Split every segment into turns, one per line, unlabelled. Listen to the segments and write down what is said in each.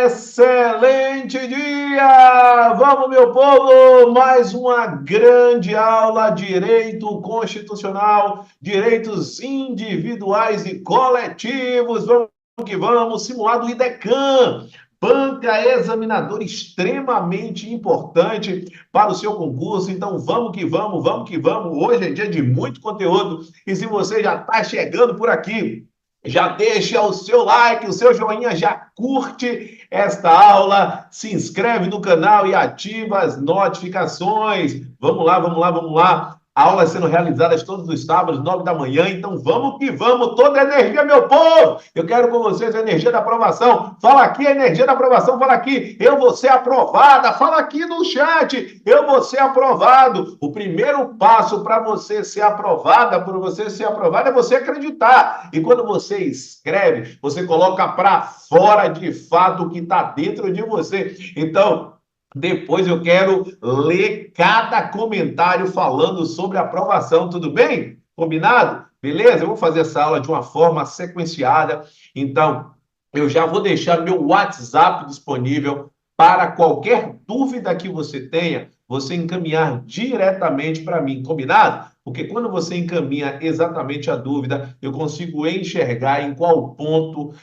Excelente dia! Vamos, meu povo! Mais uma grande aula: direito constitucional, direitos individuais e coletivos. Vamos que vamos! Simulado IDECAM, banca examinadora extremamente importante para o seu concurso. Então, vamos que vamos, vamos que vamos. Hoje é dia de muito conteúdo. E se você já está chegando por aqui, já deixa o seu like, o seu joinha, já curte esta aula, se inscreve no canal e ativa as notificações. Vamos lá, vamos lá, vamos lá. Aulas sendo realizadas todos os sábados, 9 da manhã. Então vamos que vamos, toda energia, meu povo. Eu quero com vocês a energia da aprovação. Fala aqui a energia da aprovação, fala aqui, eu vou ser aprovada. Fala aqui no chat, eu vou ser aprovado. O primeiro passo para você ser aprovada, por você ser aprovado, é você acreditar. E quando você escreve, você coloca para fora de fato o que está dentro de você. Então, depois eu quero ler cada comentário falando sobre a aprovação, tudo bem? Combinado? Beleza? Eu vou fazer essa aula de uma forma sequenciada. Então, eu já vou deixar meu WhatsApp disponível para qualquer dúvida que você tenha, você encaminhar diretamente para mim, combinado? Porque quando você encaminha exatamente a dúvida, eu consigo enxergar em qual ponto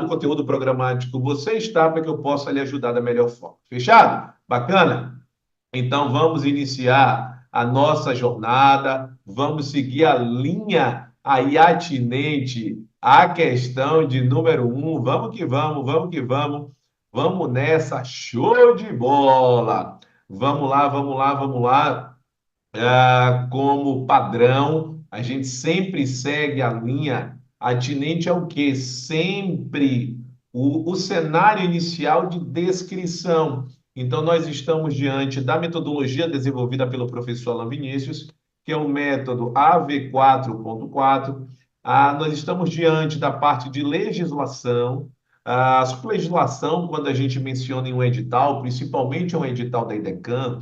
do conteúdo programático você está para que eu possa lhe ajudar da melhor forma. Fechado? Bacana? Então vamos iniciar a nossa jornada, vamos seguir a linha aí atinente à questão de número um. Vamos que vamos, vamos que vamos, vamos nessa, show de bola! Vamos lá, vamos lá, vamos lá. Como padrão, a gente sempre segue a linha atinente ao quê? Sempre o cenário inicial de descrição. Então, nós estamos diante da metodologia desenvolvida pelo professor Alan Vinícius, que é o método AV4.4. Nós estamos diante da parte de legislação. Sobre legislação, quando a gente menciona em um edital, principalmente um edital da IDECAM,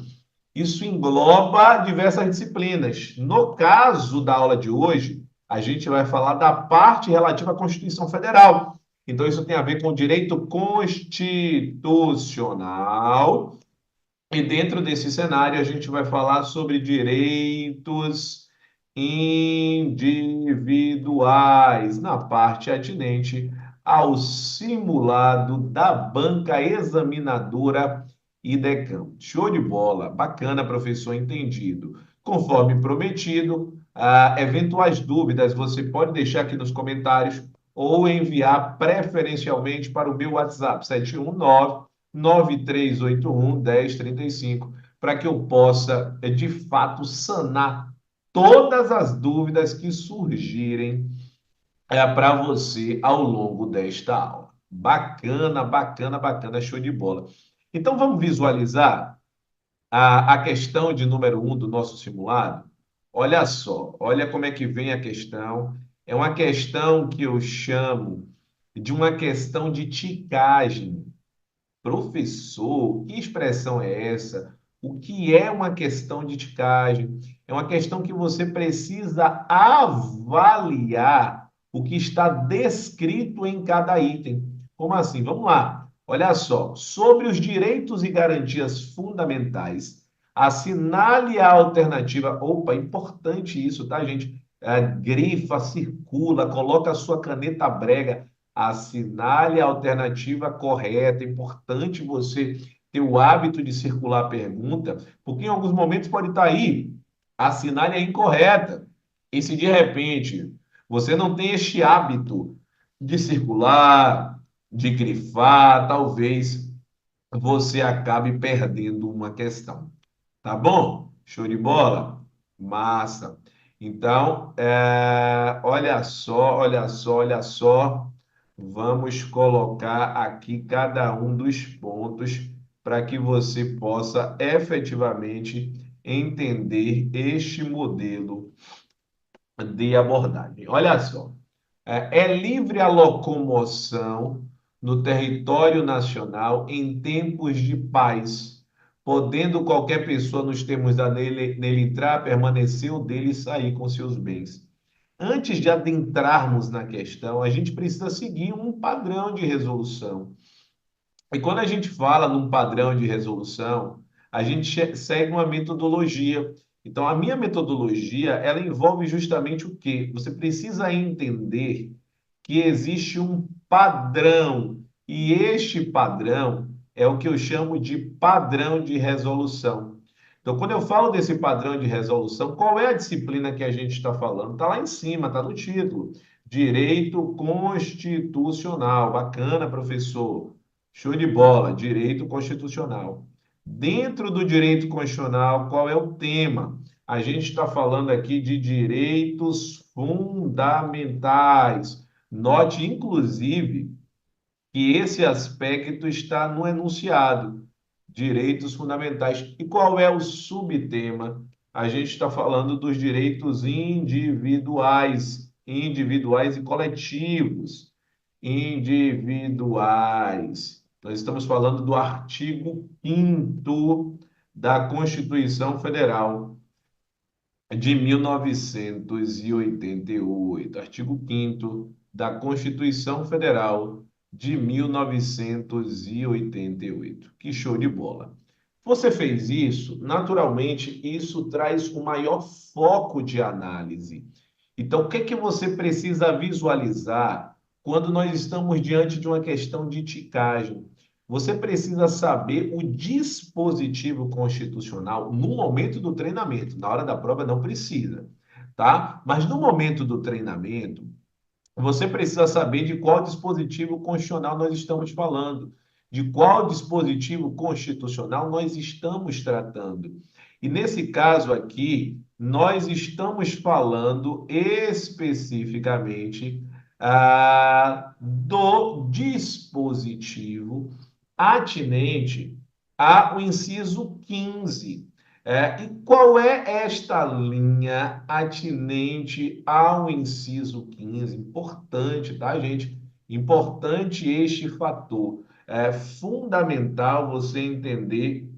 isso engloba diversas disciplinas. No caso da aula de hoje, a gente vai falar da parte relativa à Constituição Federal. Então, isso tem a ver com o direito constitucional. E dentro desse cenário, a gente vai falar sobre direitos individuais, na parte atinente ao simulado da banca examinadora IDECAM. Show de bola, bacana, professor, entendido. Conforme prometido, eventuais dúvidas você pode deixar aqui nos comentários ou enviar preferencialmente para o meu WhatsApp, 71993811035, para que eu possa, de fato, sanar todas as dúvidas que surgirem para você ao longo desta aula. Bacana, bacana, bacana, show de bola. Então, vamos visualizar a questão de número um do nosso simulado? Olha só, olha como é que vem a questão. É uma questão que eu chamo de uma questão de ticagem. Professor, que expressão é essa? O que é uma questão de ticagem? É uma questão que você precisa avaliar o que está descrito em cada item. Como assim? Vamos lá. Olha só. Sobre os direitos e garantias fundamentais, assinale a alternativa. Opa, importante isso, tá, gente? Grifa, circula, coloca a sua caneta brega. Assinale a alternativa correta. É importante você ter o hábito de circular a pergunta, porque em alguns momentos pode estar aí, assinale a incorreta. E se de repente você não tem este hábito de circular, de grifar, talvez você acabe perdendo uma questão. Tá bom? Show de bola? Massa. Então, olha só, olha só, olha só. Vamos colocar aqui cada um dos pontos para que você possa efetivamente entender este modelo de abordagem. Olha só, é livre a locomoção no território nacional em tempos de paz, podendo qualquer pessoa, nos termos da lei, nele entrar, permanecer ou dele sair com seus bens. Antes de adentrarmos na questão, a gente precisa seguir um padrão de resolução. E quando a gente fala num padrão de resolução, a gente segue uma metodologia. Então, a minha metodologia, ela envolve justamente o quê? Você precisa entender que existe um padrão, e este padrão é o que eu chamo de padrão de resolução. Então, quando eu falo desse padrão de resolução, qual é a disciplina que a gente está falando? Está lá em cima, está no título. Direito Constitucional. Bacana, professor. Show de bola, direito constitucional. Dentro do direito constitucional, qual é o tema? A gente está falando aqui de direitos fundamentais. Note, inclusive, que esse aspecto está no enunciado, direitos fundamentais. E qual é o subtema? A gente está falando dos direitos individuais, individuais e coletivos. Individuais. Nós estamos falando do artigo 5º da Constituição Federal de 1988, artigo 5º da Constituição Federal de 1988. Que show de bola. Você fez isso, naturalmente, isso traz um maior foco de análise. Então, o que é que você precisa visualizar quando nós estamos diante de uma questão de ticagem? Você precisa saber o dispositivo constitucional no momento do treinamento. Na hora da prova não precisa, tá? Mas no momento do treinamento, você precisa saber de qual dispositivo constitucional nós estamos falando, de qual dispositivo constitucional nós estamos tratando. E nesse caso aqui, nós estamos falando especificamente do dispositivo atinente ao inciso 15. E qual é esta linha atinente ao inciso 15? Importante, tá, gente? Importante este fator. É fundamental você entender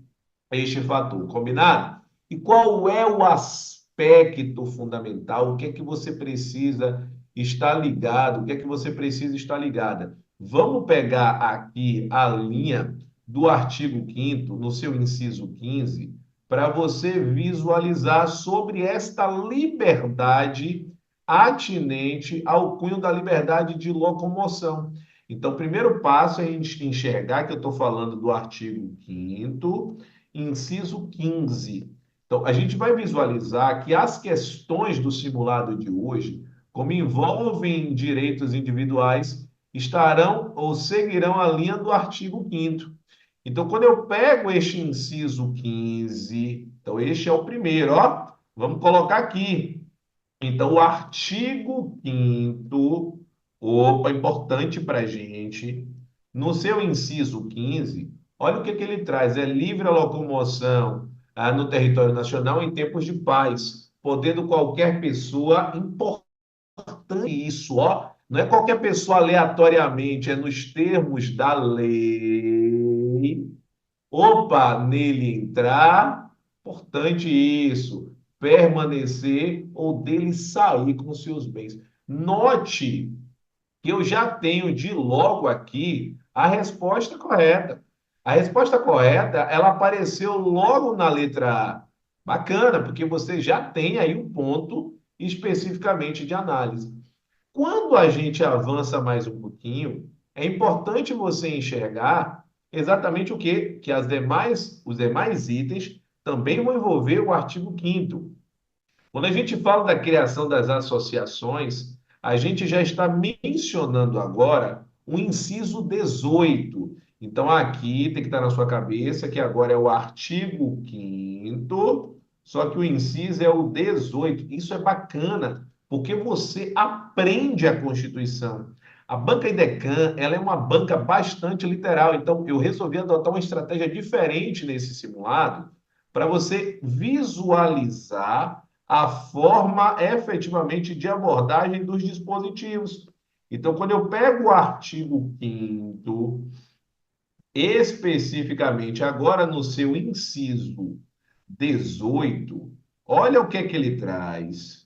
este fator, combinado? E qual é o aspecto fundamental? O que é que você precisa estar ligado? O que é que você precisa estar ligada? Vamos pegar aqui a linha do artigo 5º, no seu inciso 15, para você visualizar sobre esta liberdade atinente ao cunho da liberdade de locomoção. Então, o primeiro passo é a gente enxergar que eu estou falando do artigo 5º, inciso 15. Então, a gente vai visualizar que as questões do simulado de hoje, como envolvem direitos individuais, estarão ou seguirão a linha do artigo 5º. Então, quando eu pego este inciso 15, então este é o primeiro, ó, vamos colocar aqui. Então, o artigo 5º, opa, importante para a gente, no seu inciso 15, olha o que ele traz, é livre a locomoção no território nacional em tempos de paz, podendo qualquer pessoa, importante isso, ó, não é qualquer pessoa aleatoriamente, é nos termos da lei, opa, nele entrar, importante isso, permanecer ou dele sair com seus bens. Note que eu já tenho de logo aqui a resposta correta. A resposta correta, ela apareceu logo na letra A. Bacana, porque você já tem aí um ponto especificamente de análise. Quando a gente avança mais um pouquinho, é importante você enxergar exatamente o quê? Que os demais itens também vão envolver o artigo 5º. Quando a gente fala da criação das associações, a gente já está mencionando agora o inciso 18. Então, aqui tem que estar na sua cabeça que agora é o artigo 5º, só que o inciso é o 18. Isso é bacana, porque você aprende a Constituição. A banca IDECAN, ela é uma banca bastante literal, então eu resolvi adotar uma estratégia diferente nesse simulado para você visualizar a forma efetivamente de abordagem dos dispositivos. Então, quando eu pego o artigo 5º, especificamente agora no seu inciso 18, olha o que é que ele traz.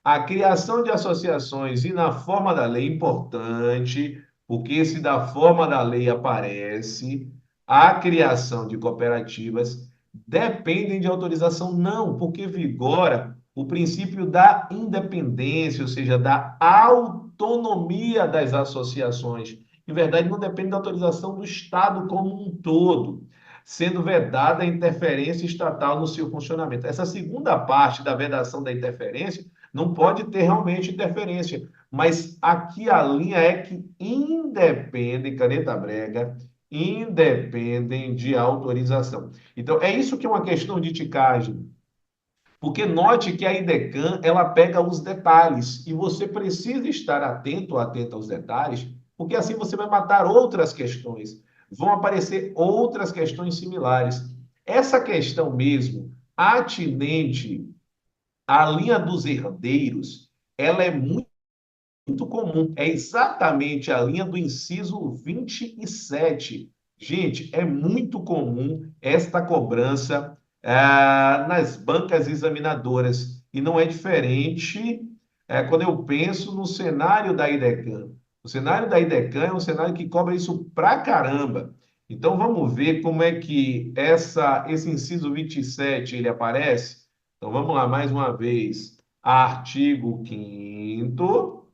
A criação de associações e na forma da lei, importante, porque se da forma da lei aparece a criação de cooperativas, dependem de autorização? Não, porque vigora o princípio da independência, ou seja, da autonomia das associações. Em verdade, não depende da autorização do Estado como um todo, sendo vedada a interferência estatal no seu funcionamento. Essa segunda parte da vedação da interferência não pode ter realmente interferência, mas aqui a linha é que independem, caneta brega, independem de autorização. Então, é isso que é uma questão de ticagem. Porque note que a IDECAN, ela pega os detalhes e você precisa estar atento ou atenta aos detalhes, porque assim você vai matar outras questões. Vão aparecer outras questões similares. Essa questão mesmo, atinente à linha dos herdeiros, ela é muito comum. É exatamente a linha do inciso 27. Gente, é muito comum esta cobrança nas bancas examinadoras. E não é diferente quando eu penso no cenário da IDECAM. O cenário da IDECAM é um cenário que cobra isso pra caramba. Então vamos ver como é que esse inciso 27 ele aparece. Então vamos lá mais uma vez. Artigo 5º,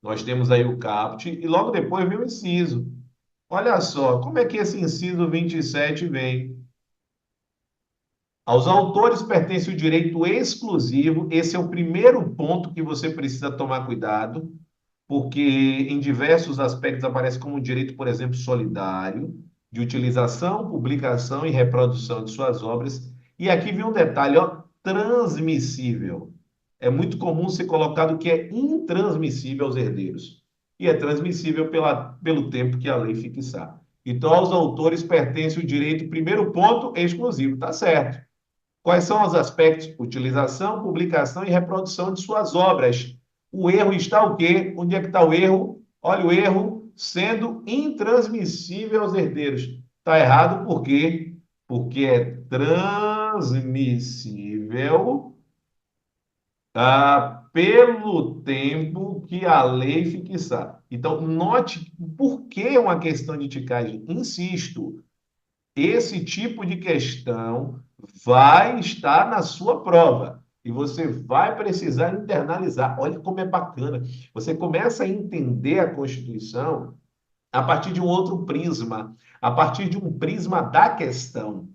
nós temos aí o caput e logo depois vem o inciso. Olha só, como é que esse inciso 27 vem? Aos autores pertence o direito exclusivo, esse é o primeiro ponto que você precisa tomar cuidado, porque em diversos aspectos aparece como um direito, por exemplo, solidário, de utilização, publicação e reprodução de suas obras. E aqui vem um detalhe, ó, transmissível. É muito comum ser colocado que é intransmissível aos herdeiros. E é transmissível pelo tempo que a lei fixar. Então, aos autores pertence o direito, primeiro ponto, exclusivo, tá certo. Quais são os aspectos? Utilização, publicação e reprodução de suas obras. O erro está o quê? Onde é que está o erro? Olha o erro sendo intransmissível aos herdeiros. Está errado por quê? Porque é transmissível pelo tempo que a lei fixar. Então, note por que é uma questão de ticagem. Insisto, esse tipo de questão vai estar na sua prova e você vai precisar internalizar. Olha como é bacana. Você começa a entender a Constituição a partir de um outro prisma, a partir de um prisma da questão.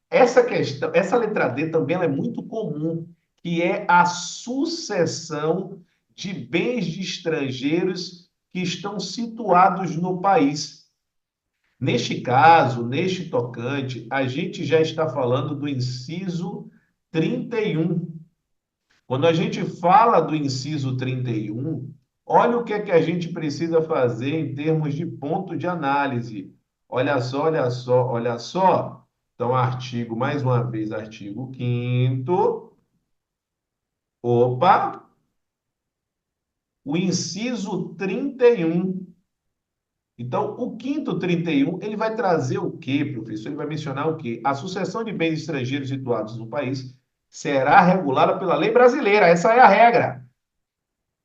Essa questão, essa letra D também ela é muito comum, que é a sucessão de bens de estrangeiros que estão situados no país. Neste caso, neste tocante, a gente já está falando do inciso 31. Quando a gente fala do inciso 31, olha o que é que a gente precisa fazer em termos de ponto de análise. Olha só, olha só, olha só. Então, artigo, mais uma vez, artigo 5º. Opa! O inciso 31. Então, o quinto 31 ele vai trazer o quê, professor? Ele vai mencionar o quê? A sucessão de bens estrangeiros situados no país será regulada pela lei brasileira. Essa é a regra.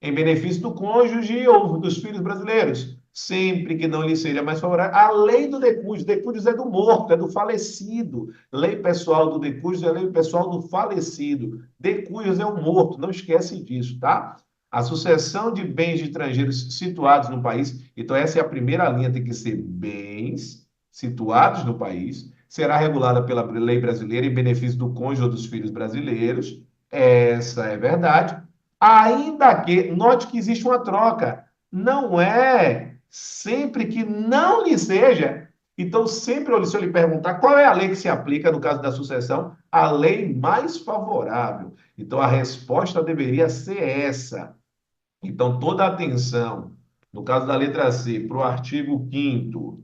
Em benefício do cônjuge ou dos filhos brasileiros, sempre que não lhe seja mais favorável. A lei do decúdio. Decúdios é do morto, é do falecido. Lei pessoal do decúdio é lei pessoal do falecido. Decúdios é o morto, não esquece disso, tá? A sucessão de bens de estrangeiros situados no país. Então, essa é a primeira linha, tem que ser bens situados no país. Será regulada pela lei brasileira em benefício do cônjuge ou dos filhos brasileiros. Essa é verdade. Ainda que, note que existe uma troca. Não é sempre que não lhe seja. Então, sempre se eu lhe perguntar qual é a lei que se aplica no caso da sucessão, a lei mais favorável. Então, a resposta deveria ser essa. Então, toda a atenção, no caso da letra C, para o artigo 5º,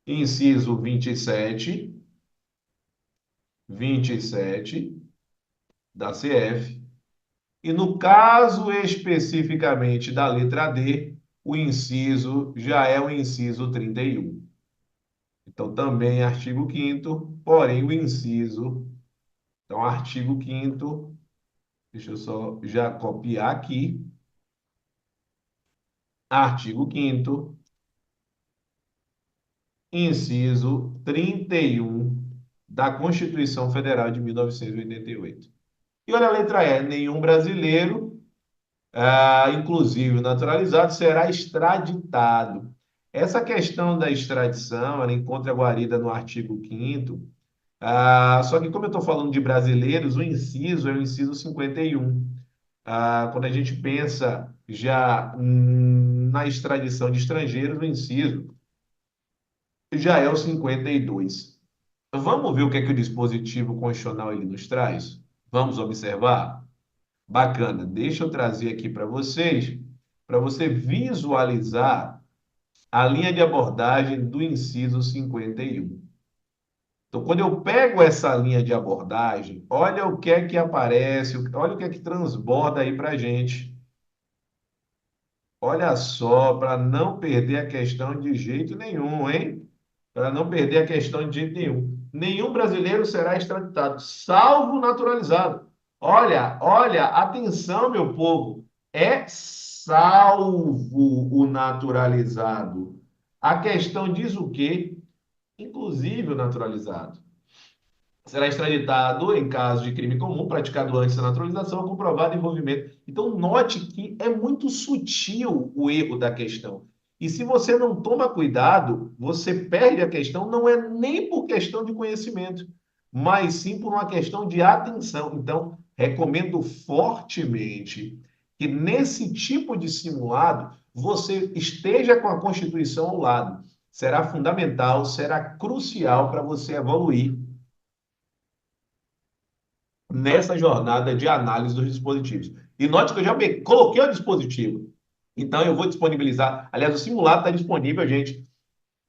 inciso 27 da CF. E no caso especificamente da letra D, o inciso já é o inciso 31. Então, também artigo 5º, porém o inciso. Então, artigo 5º, deixa eu só já copiar aqui. artigo 5º, inciso 31 da Constituição Federal de 1988. E olha a letra E, nenhum brasileiro, inclusive naturalizado, será extraditado. Essa questão da extradição, ela encontra guarida no artigo 5º. Só que como eu estou falando de brasileiros, o inciso é o inciso 51. Quando a gente pensa já na extradição de estrangeiros, o inciso já é o 52. Vamos ver o que é que o dispositivo constitucional ele nos traz? Vamos observar? Bacana. Deixa eu trazer aqui para vocês, para você visualizar a linha de abordagem do inciso 51. Então, quando eu pego essa linha de abordagem, olha o que é que aparece, olha o que é que transborda aí para a gente. Olha só, para não perder a questão de jeito nenhum, hein? Para não perder a questão de jeito nenhum. Nenhum brasileiro será extraditado, salvo naturalizado. Olha, olha, atenção, meu povo. É salvo o naturalizado. A questão diz o quê? Inclusive o naturalizado será extraditado em caso de crime comum praticado antes da naturalização ou comprovado envolvimento. Então, note que é muito sutil o erro da questão. E se você não toma cuidado, você perde a questão, não é nem por questão de conhecimento, mas sim por uma questão de atenção. Então, recomendo fortemente que nesse tipo de simulado você esteja com a Constituição ao lado. Será fundamental, será crucial para você evoluir nessa jornada de análise dos dispositivos. E note que eu já coloquei o dispositivo. Então, eu vou disponibilizar. Aliás, o simulado está disponível, gente,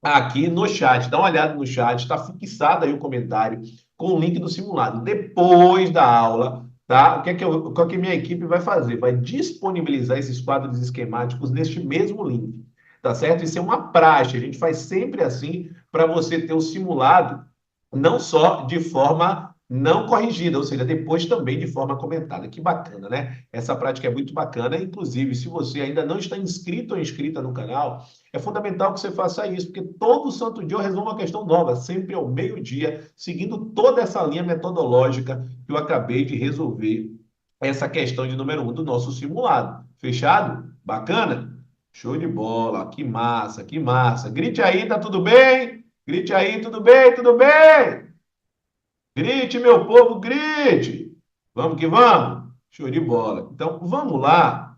aqui no chat. Dá uma olhada no chat, está fixado aí o comentário com o link do simulado. Depois da aula, tá? O que a minha equipe vai fazer? Vai disponibilizar esses quadros esquemáticos neste mesmo link, tá certo? Isso é uma praxe, a gente faz sempre assim para você ter o simulado não só de forma não corrigida, ou seja, depois também de forma comentada. Que bacana, né? Essa prática é muito bacana. Inclusive, se você ainda não está inscrito ou inscrita no canal, é fundamental que você faça isso, porque todo santo dia eu resolvo uma questão nova, sempre ao meio-dia, seguindo toda essa linha metodológica que eu acabei de resolver essa questão de número 1 do nosso simulado. Fechado? Bacana? Show de bola, que massa, que massa. Grite aí, tá tudo bem? Grite aí, tudo bem, tudo bem? Grite, meu povo, grite! Vamos que vamos? Show de bola. Então, vamos lá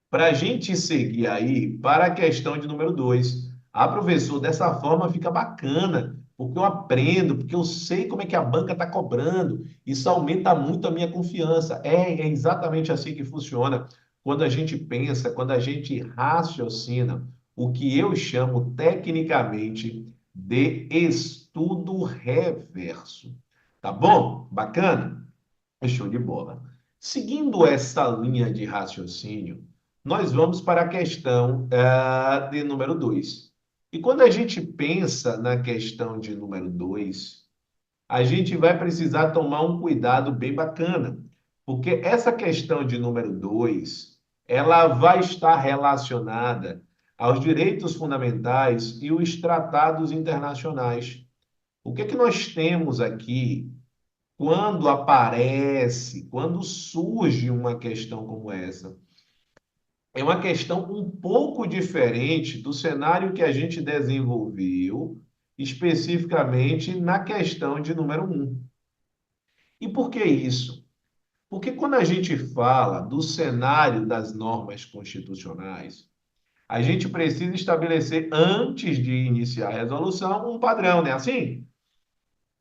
para a gente seguir aí para a questão de número 2. Professor, dessa forma fica bacana, porque eu aprendo, porque eu sei como é que a banca está cobrando. Isso aumenta muito a minha confiança. É exatamente assim que funciona quando a gente pensa, quando a gente raciocina, o que eu chamo tecnicamente de estudo reverso. Tá bom? Bacana? Show de bola. Seguindo essa linha de raciocínio, nós vamos para a questão de número 2. E quando a gente pensa na questão de número 2, a gente vai precisar tomar um cuidado bem bacana, porque essa questão de número 2, ela vai estar relacionada aos direitos fundamentais e os tratados internacionais. O que é que nós temos aqui quando aparece, quando surge uma questão como essa? É uma questão um pouco diferente do cenário que a gente desenvolveu, especificamente na questão de número 1. E por que isso? Porque quando a gente fala do cenário das normas constitucionais, a gente precisa estabelecer, antes de iniciar a resolução, um padrão, não é assim?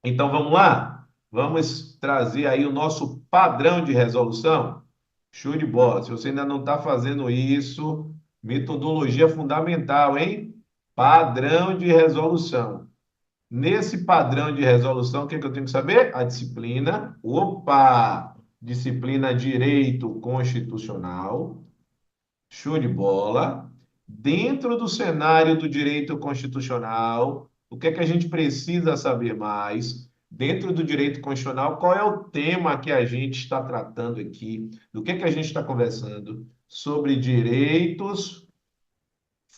Então vamos lá? Vamos trazer aí o nosso padrão de resolução? Show de bola. Se você ainda não está fazendo isso, metodologia fundamental, hein? Padrão de resolução. Nesse padrão de resolução, o que é que eu tenho que saber? A disciplina. Opa! Disciplina Direito Constitucional. Show de bola. Dentro do cenário do direito constitucional, o que é que a gente precisa saber mais? Dentro do direito constitucional, qual é o tema que a gente está tratando aqui? Do que é que a gente está conversando? Sobre direitos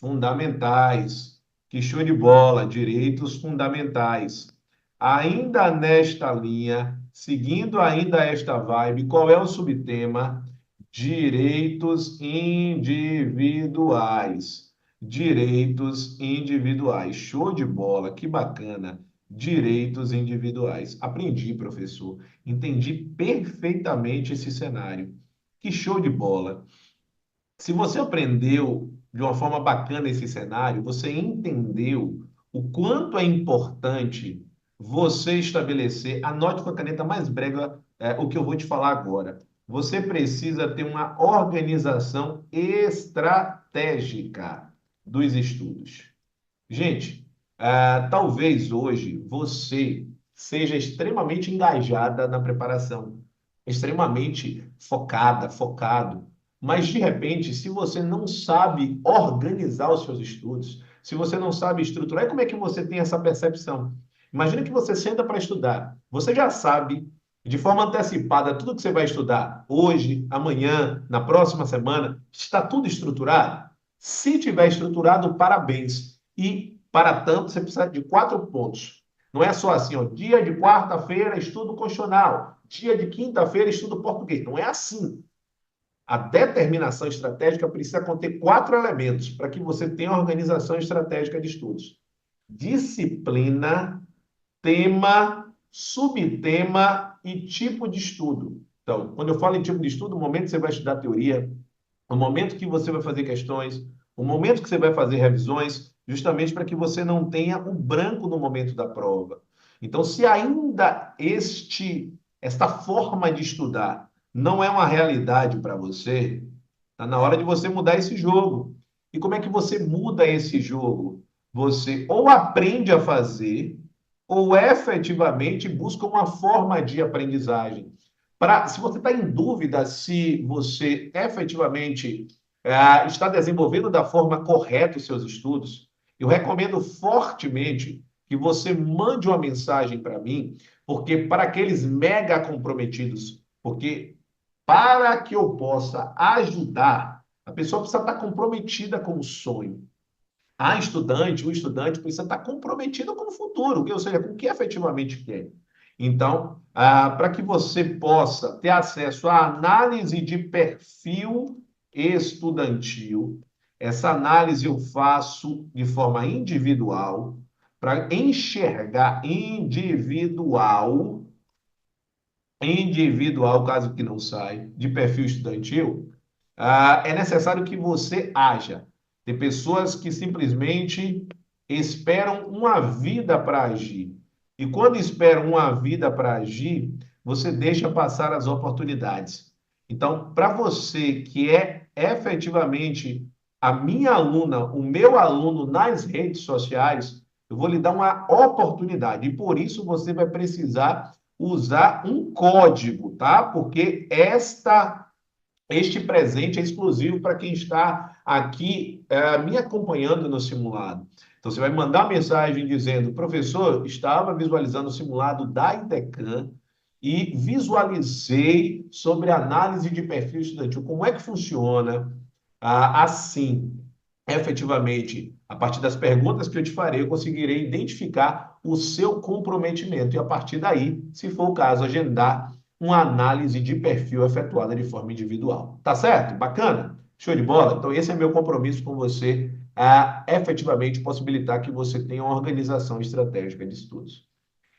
fundamentais. Que show de bola, direitos fundamentais. Ainda nesta linha, seguindo ainda esta vibe, qual é o subtema? Direitos individuais. Direitos individuais. Show de bola, que bacana. Direitos individuais. Aprendi, professor. Entendi perfeitamente esse cenário. Que show de bola. Se você aprendeu de uma forma bacana esse cenário, você entendeu o quanto é importante você estabelecer, anote com a caneta mais brega, o que eu vou te falar agora. Você precisa ter uma organização estratégica dos estudos. Gente, talvez hoje você seja extremamente engajada na preparação, extremamente focada, focado. Mas, de repente, se você não sabe organizar os seus estudos, se você não sabe estruturar, como é que você tem essa percepção? Imagina que você senta para estudar. Você já sabe, de forma antecipada, tudo que você vai estudar hoje, amanhã, na próxima semana, está tudo estruturado? Se tiver estruturado, parabéns. E, para tanto, você precisa de 4 pontos. Não é só assim, ó, dia de quarta-feira, estudo constitucional. Dia de quinta-feira, estudo português. Não é assim. A determinação estratégica precisa conter 4 elementos para que você tenha uma organização estratégica de estudos: disciplina, tema, subtema e tipo de estudo. Então, quando eu falo em tipo de estudo, o momento que você vai estudar teoria, o momento que você vai fazer questões, o momento que você vai fazer revisões, justamente para que você não tenha o branco no momento da prova. Então, se ainda esta forma de estudar não é uma realidade para você, está na hora de você mudar esse jogo. E como é que você muda esse jogo? Você ou aprende a fazer, ou efetivamente busca uma forma de aprendizagem. Se você está em dúvida se você efetivamente está desenvolvendo da forma correta os seus estudos, eu recomendo fortemente que você mande uma mensagem para mim, porque para aqueles mega comprometidos, porque para que eu possa ajudar, a pessoa precisa estar comprometida com o sonho. O estudante precisa estar comprometido com o futuro, ou seja, com o que efetivamente quer. Então, para que você possa ter acesso à análise de perfil estudantil, essa análise eu faço de forma individual, para enxergar individual, caso que não sai, de perfil estudantil, é necessário que você haja. Tem pessoas que simplesmente esperam uma vida para agir. E quando esperam uma vida para agir, você deixa passar as oportunidades. Então, para você que é efetivamente a minha aluna, o meu aluno nas redes sociais, eu vou lhe dar uma oportunidade. E por isso você vai precisar usar um código, tá? Porque este presente é exclusivo para quem está aqui me acompanhando no simulado. Então, você vai mandar mensagem dizendo: professor, estava visualizando o simulado da IDECAM e visualizei sobre análise de perfil estudantil. Como é que funciona? Assim, efetivamente, a partir das perguntas que eu te farei, eu conseguirei identificar o seu comprometimento e, a partir daí, se for o caso, agendar uma análise de perfil efetuada de forma individual. Tá certo? Bacana? Show de bola? Então, esse é meu compromisso com você, a efetivamente possibilitar que você tenha uma organização estratégica de estudos.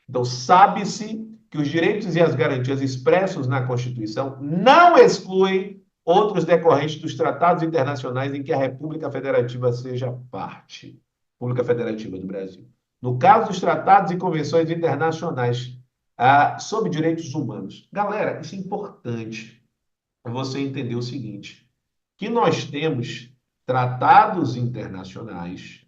Então, sabe-se que os direitos e as garantias expressos na Constituição não excluem outros decorrentes dos tratados internacionais em que a República Federativa seja parte. República Federativa do Brasil. No caso dos tratados e convenções internacionais sobre direitos humanos. Galera, isso é importante você entender o seguinte, que nós temos tratados internacionais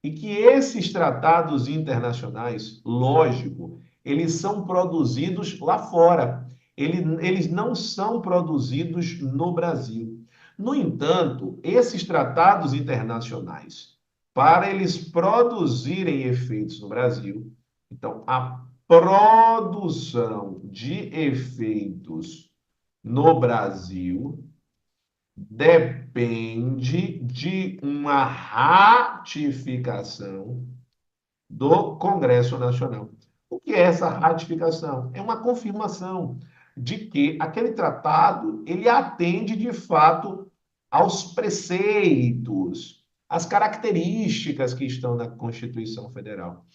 e que esses tratados internacionais, lógico, eles são produzidos lá fora. Eles não são produzidos no Brasil. No entanto, esses tratados internacionais, para eles produzirem efeitos no Brasil, então, a produção de efeitos no Brasil depende de uma ratificação do Congresso Nacional. O que é essa ratificação? É uma confirmação de que aquele tratado ele atende de fato aos preceitos, às características que estão na Constituição Federal.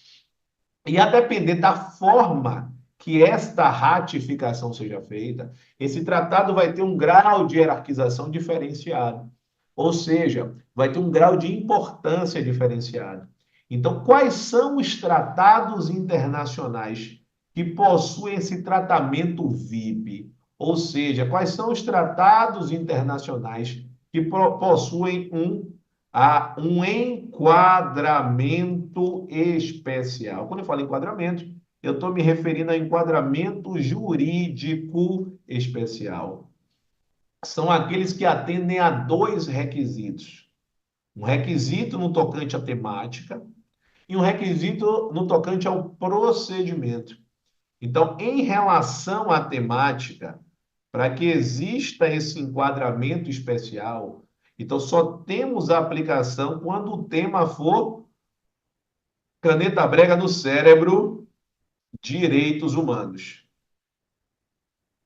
E a depender da forma que esta ratificação seja feita, esse tratado vai ter um grau de hierarquização diferenciado. Ou seja, vai ter um grau de importância diferenciado. Então, quais são os tratados internacionais que possuem esse tratamento VIP? Ou seja, quais são os tratados internacionais que possuem um enquadramento especial? Quando eu falo enquadramento, eu estou me referindo a enquadramento jurídico especial. São aqueles que atendem a dois requisitos. Um requisito no tocante à temática e um requisito no tocante ao procedimento. Então, em relação à temática, para que exista esse enquadramento especial, então só temos a aplicação quando o tema for caneta brega no cérebro, direitos humanos.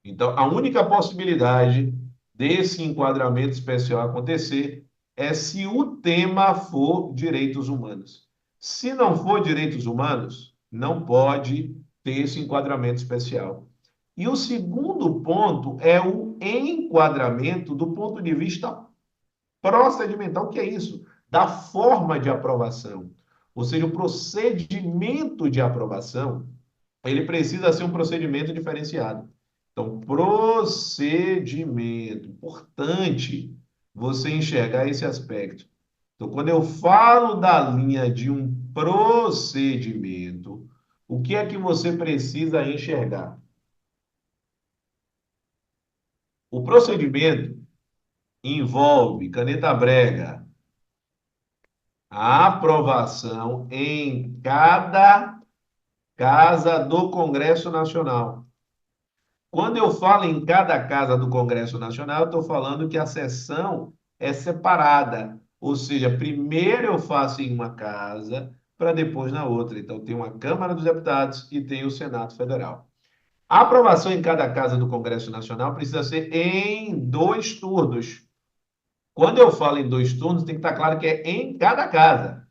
Então, a única possibilidade desse enquadramento especial acontecer é se o tema for direitos humanos. Se não for direitos humanos, não pode ter esse enquadramento especial. E o segundo ponto é o enquadramento do ponto de vista procedimental. O que é isso? Da forma de aprovação. Ou seja, o procedimento de aprovação, ele precisa ser um procedimento diferenciado. Então, procedimento. Importante você enxergar esse aspecto. Então, quando eu falo da linha de um procedimento, o que é que você precisa enxergar? O procedimento envolve caneta brega, a aprovação em cada casa do Congresso Nacional. Quando eu falo em cada casa do Congresso Nacional, eu estou falando que a sessão é separada. Ou seja, primeiro eu faço em uma casa para depois na outra. Então, tem uma Câmara dos Deputados e tem o Senado Federal. A aprovação em cada casa do Congresso Nacional precisa ser em dois turnos. Quando eu falo em dois turnos, tem que estar claro que é em cada casa.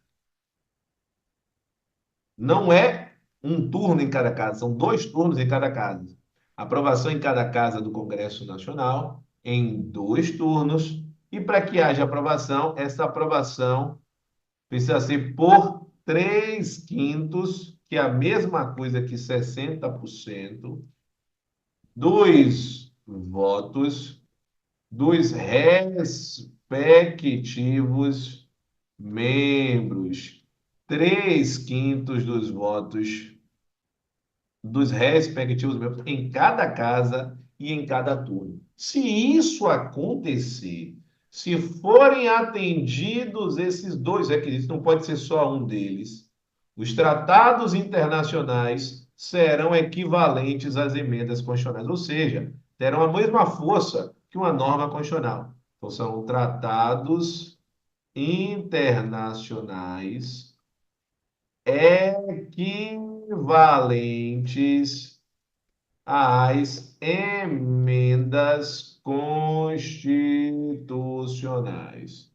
Não é um turno em cada casa, são dois turnos em cada casa. Aprovação em cada casa do Congresso Nacional, em dois turnos. E para que haja aprovação, essa aprovação precisa ser por 3/5, que é a mesma coisa que 60% dos votos dos respectivos membros. 3/5 dos votos dos respectivos membros em cada casa e em cada turno. Se isso acontecer, se forem atendidos esses dois requisitos, não pode ser só um deles, os tratados internacionais serão equivalentes às emendas constitucionais, ou seja, terão a mesma força que uma norma constitucional. Então, são tratados internacionais equivalentes às emendas constitucionais.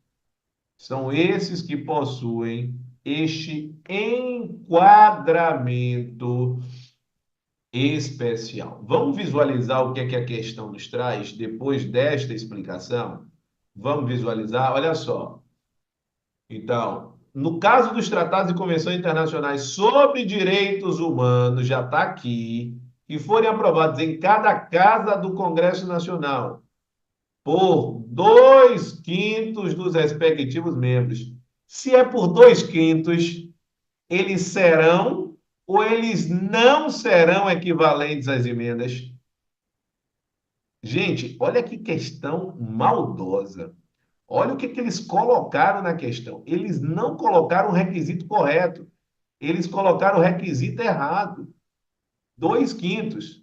São esses que possuem este enquadramento especial. Vamos visualizar o que é que a questão nos traz depois desta explicação? Vamos visualizar? Olha só. Então, no caso dos tratados e convenções internacionais sobre direitos humanos, já está aqui, que forem aprovados em cada casa do Congresso Nacional por 2/5 dos respectivos membros. Se é por 2/5, eles serão ou eles não serão equivalentes às emendas? Gente, olha que questão maldosa. Olha o que eles colocaram na questão. Eles não colocaram o requisito correto. Eles colocaram o requisito errado. 2/5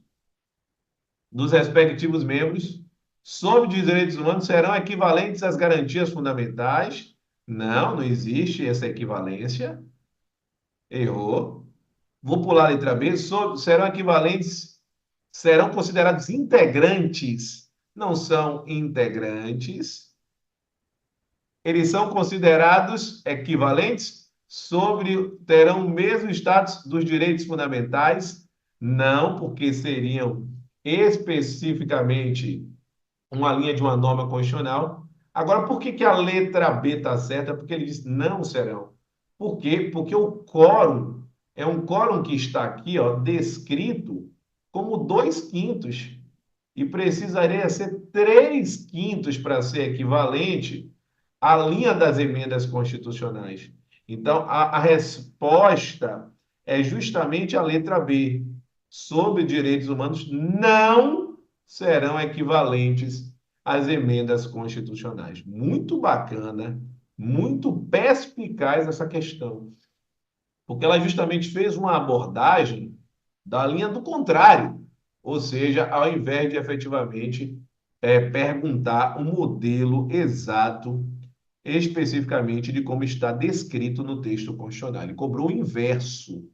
dos respectivos membros sobre os direitos humanos serão equivalentes às garantias fundamentais. Não, não existe essa equivalência. Errou. Vou pular a letra B. Serão equivalentes, serão considerados integrantes. Não são integrantes. Eles são considerados equivalentes terão o mesmo status dos direitos fundamentais? Não, porque seriam especificamente uma linha de uma norma constitucional. Agora, por que a letra B está certa? Porque ele diz não serão. Por quê? Porque o quórum é um quórum que está aqui, ó, descrito como 2/5 e precisaria ser 3/5 para ser equivalente à linha das emendas constitucionais. Então, a resposta é justamente a letra B. Sobre direitos humanos não serão equivalentes às emendas constitucionais. Muito bacana, muito perspicaz essa questão, porque ela justamente fez uma abordagem da linha do contrário, ou seja, ao invés de efetivamente perguntar o modelo exato, especificamente de como está descrito no texto constitucional. Ele cobrou o inverso.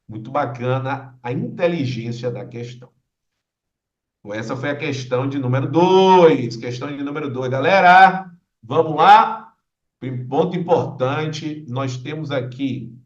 Muito bacana a inteligência da questão. Essa foi a questão de número 2. Questão de número 2. Galera, vamos lá. Ponto importante, nós temos aqui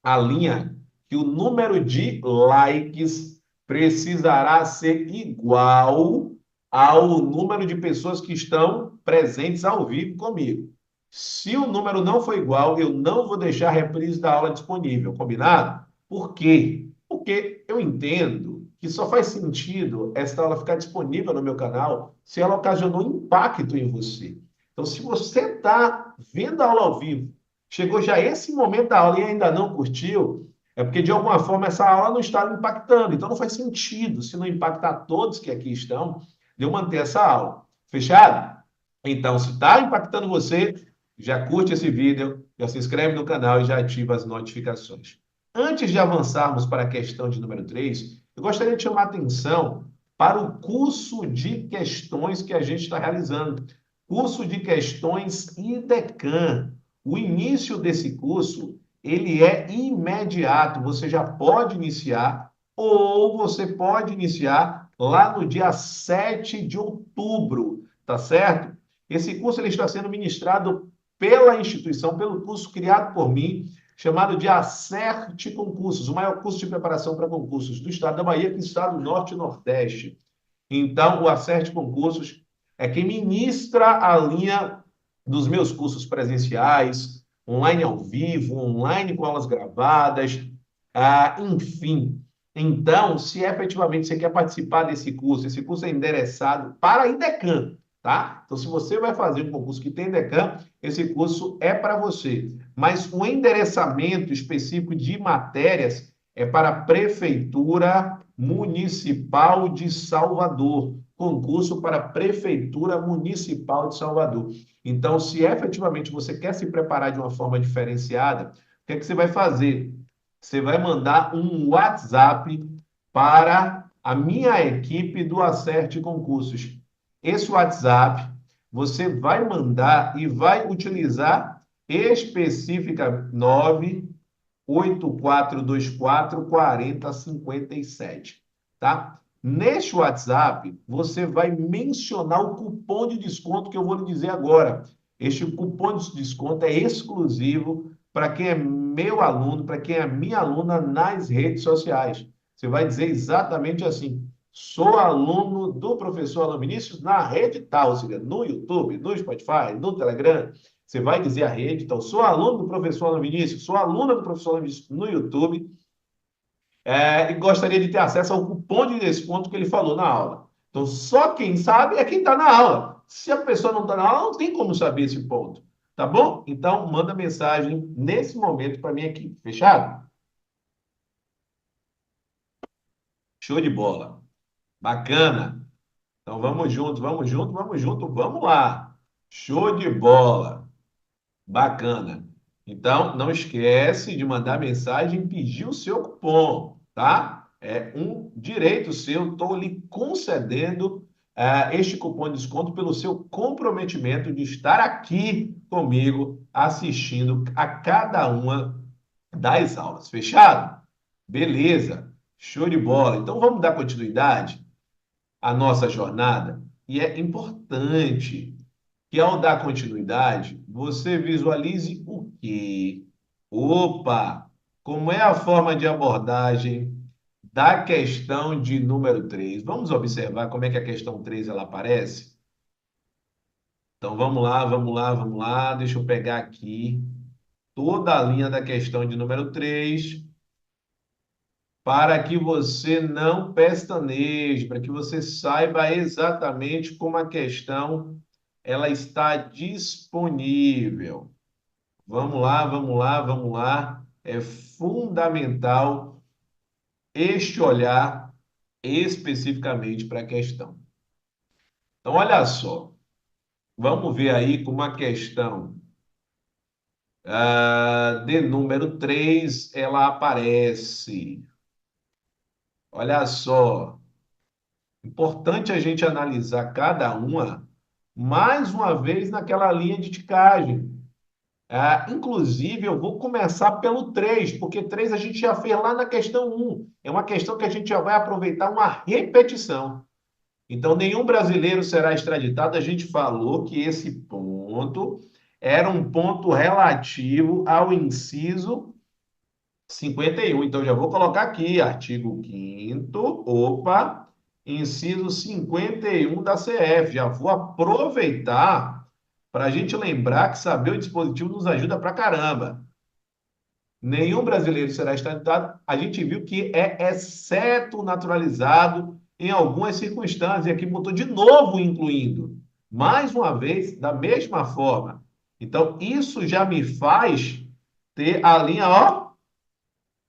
a linha que o número de likes precisará ser igual ao número de pessoas que estão presentes ao vivo comigo. Se o número não for igual, eu não vou deixar a reprise da aula disponível, combinado? Por quê? Porque eu entendo que só faz sentido esta aula ficar disponível no meu canal se ela ocasionou impacto em você. Então, se você está vendo a aula ao vivo, chegou já esse momento da aula e ainda não curtiu, é porque de alguma forma essa aula não está impactando. Então, não faz sentido, se não impactar todos que aqui estão, de eu manter essa aula. Fechado? Então, se está impactando você, já curte esse vídeo, já se inscreve no canal e já ativa as notificações. Antes de avançarmos para a questão de número 3, eu gostaria de chamar a atenção para o curso de questões que a gente está realizando. Curso de questões IDECAN. O início desse curso, ele é imediato. Você já pode iniciar ou você pode iniciar lá no dia 7 de outubro, tá certo? Esse curso ele está sendo ministrado pela instituição, pelo curso criado por mim, chamado de Acerte Concursos, o maior curso de preparação para concursos do estado da Bahia, que está no Norte e Nordeste. Então, o Acerte Concursos é quem ministra a linha dos meus cursos presenciais, online ao vivo, online com aulas gravadas, enfim. Então, se efetivamente você quer participar desse curso, esse curso é endereçado para a IDECAN, tá? Então, se você vai fazer um concurso que tem IDECAN, esse curso é para você. Mas o endereçamento específico de matérias é para a Prefeitura Municipal de Salvador. Concurso para a Prefeitura Municipal de Salvador. Então, se efetivamente você quer se preparar de uma forma diferenciada, o que é que você vai fazer? Você vai mandar um WhatsApp para a minha equipe do Acerte Concursos. Esse WhatsApp você vai mandar e vai utilizar especifica 98424 4057, tá? Neste WhatsApp, você vai mencionar o cupom de desconto que eu vou lhe dizer agora. Este cupom de desconto é exclusivo para quem é meu aluno, para quem é minha aluna nas redes sociais. Você vai dizer exatamente assim: sou aluno do professor Alan Vinícius na rede tal, ou seja, no YouTube, no Spotify, no Telegram. Você vai dizer a rede, então, sou aluno do professor Alan Vinícius, sou aluna do professor Alan Vinícius no YouTube, e gostaria de ter acesso ao cupom de desconto que ele falou na aula. Então, só quem sabe é quem está na aula. Se a pessoa não está na aula, não tem como saber esse ponto. Tá bom? Então, manda mensagem nesse momento para minha equipe. Fechado? Show de bola. Bacana. Então, vamos junto, vamos junto, vamos junto, vamos lá. Show de bola. Bacana. Então, não esquece de mandar mensagem e pedir o seu cupom, tá? É um direito seu, estou lhe concedendo este cupom de desconto pelo seu comprometimento de estar aqui comigo assistindo a cada uma das aulas. Fechado? Beleza, show de bola. Então vamos dar continuidade à nossa jornada. E é importante que ao dar continuidade, você visualize o quê? Opa! Como é a forma de abordagem da questão de número 3? Vamos observar como é que a questão 3 ela aparece? Então vamos lá, vamos lá, vamos lá. Deixa eu pegar aqui toda a linha da questão de número 3 para que você não pestaneje, para que você saiba exatamente como a questão ela está disponível. Vamos lá, vamos lá, vamos lá. É fundamental este olhar especificamente para a questão. Então, olha só, vamos ver aí como a questão de número 3 ela aparece. Olha só, importante a gente analisar cada uma, mais uma vez, naquela linha de ticagem. Inclusive, eu vou começar pelo 3 porque 3 a gente já fez lá na questão um. É uma questão que a gente já vai aproveitar uma repetição. Então, nenhum brasileiro será extraditado. A gente falou que esse ponto era um ponto relativo ao inciso 51. Então, já vou colocar aqui, artigo 5º, opa, inciso 51 da CF. Já vou aproveitar para a gente lembrar que saber o dispositivo nos ajuda pra caramba. Nenhum brasileiro será extraditado. A gente viu que é exceto naturalizado em algumas circunstâncias. E aqui botou de novo incluindo. Mais uma vez, da mesma forma. Então, isso já me faz ter a linha, ó,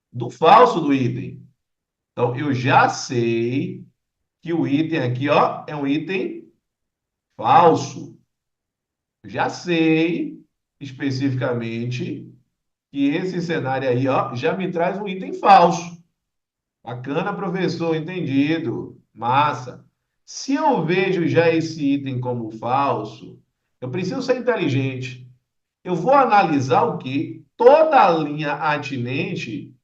do falso do item. Então, eu já sei que o item aqui, ó, é um item falso. Já sei especificamente que esse cenário aí, ó, já me traz um item falso. Bacana, professor, entendido. Massa. Se eu vejo já esse item como falso, eu preciso ser inteligente. Eu vou analisar o quê? Toda a linha atinente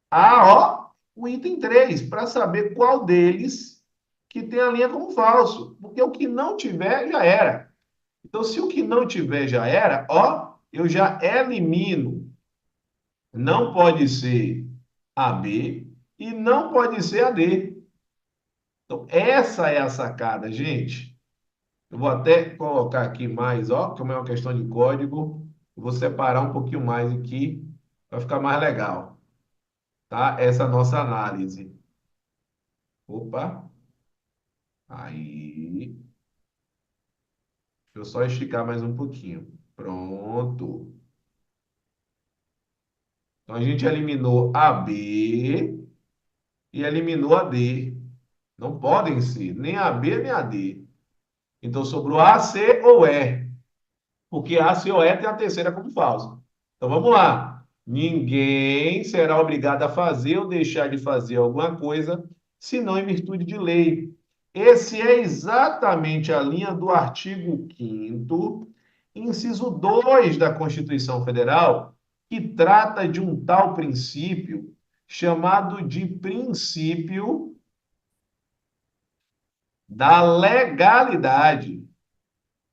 a, ó, o item 3 para saber qual deles que tem a linha como falso. Porque o que não tiver, já era. Então, se o que não tiver já era, ó, eu já elimino. Não pode ser a B e não pode ser a D. Então, essa é a sacada, gente. Eu vou até colocar aqui mais, ó, como é uma questão de código, eu vou separar um pouquinho mais aqui para ficar mais legal, tá? Essa nossa análise. Opa, aí. Deixa eu só esticar mais um pouquinho. Pronto. Então, a gente eliminou a B e eliminou a D. Não podem ser nem a B nem a D. Então, sobrou A, C ou E. Porque A, C ou E tem a terceira como falsa. Então, vamos lá. Ninguém será obrigado a fazer ou deixar de fazer alguma coisa, senão em virtude de lei. Esse é exatamente a linha do artigo 5º, inciso 2 da Constituição Federal, que trata de um tal princípio chamado de princípio da legalidade.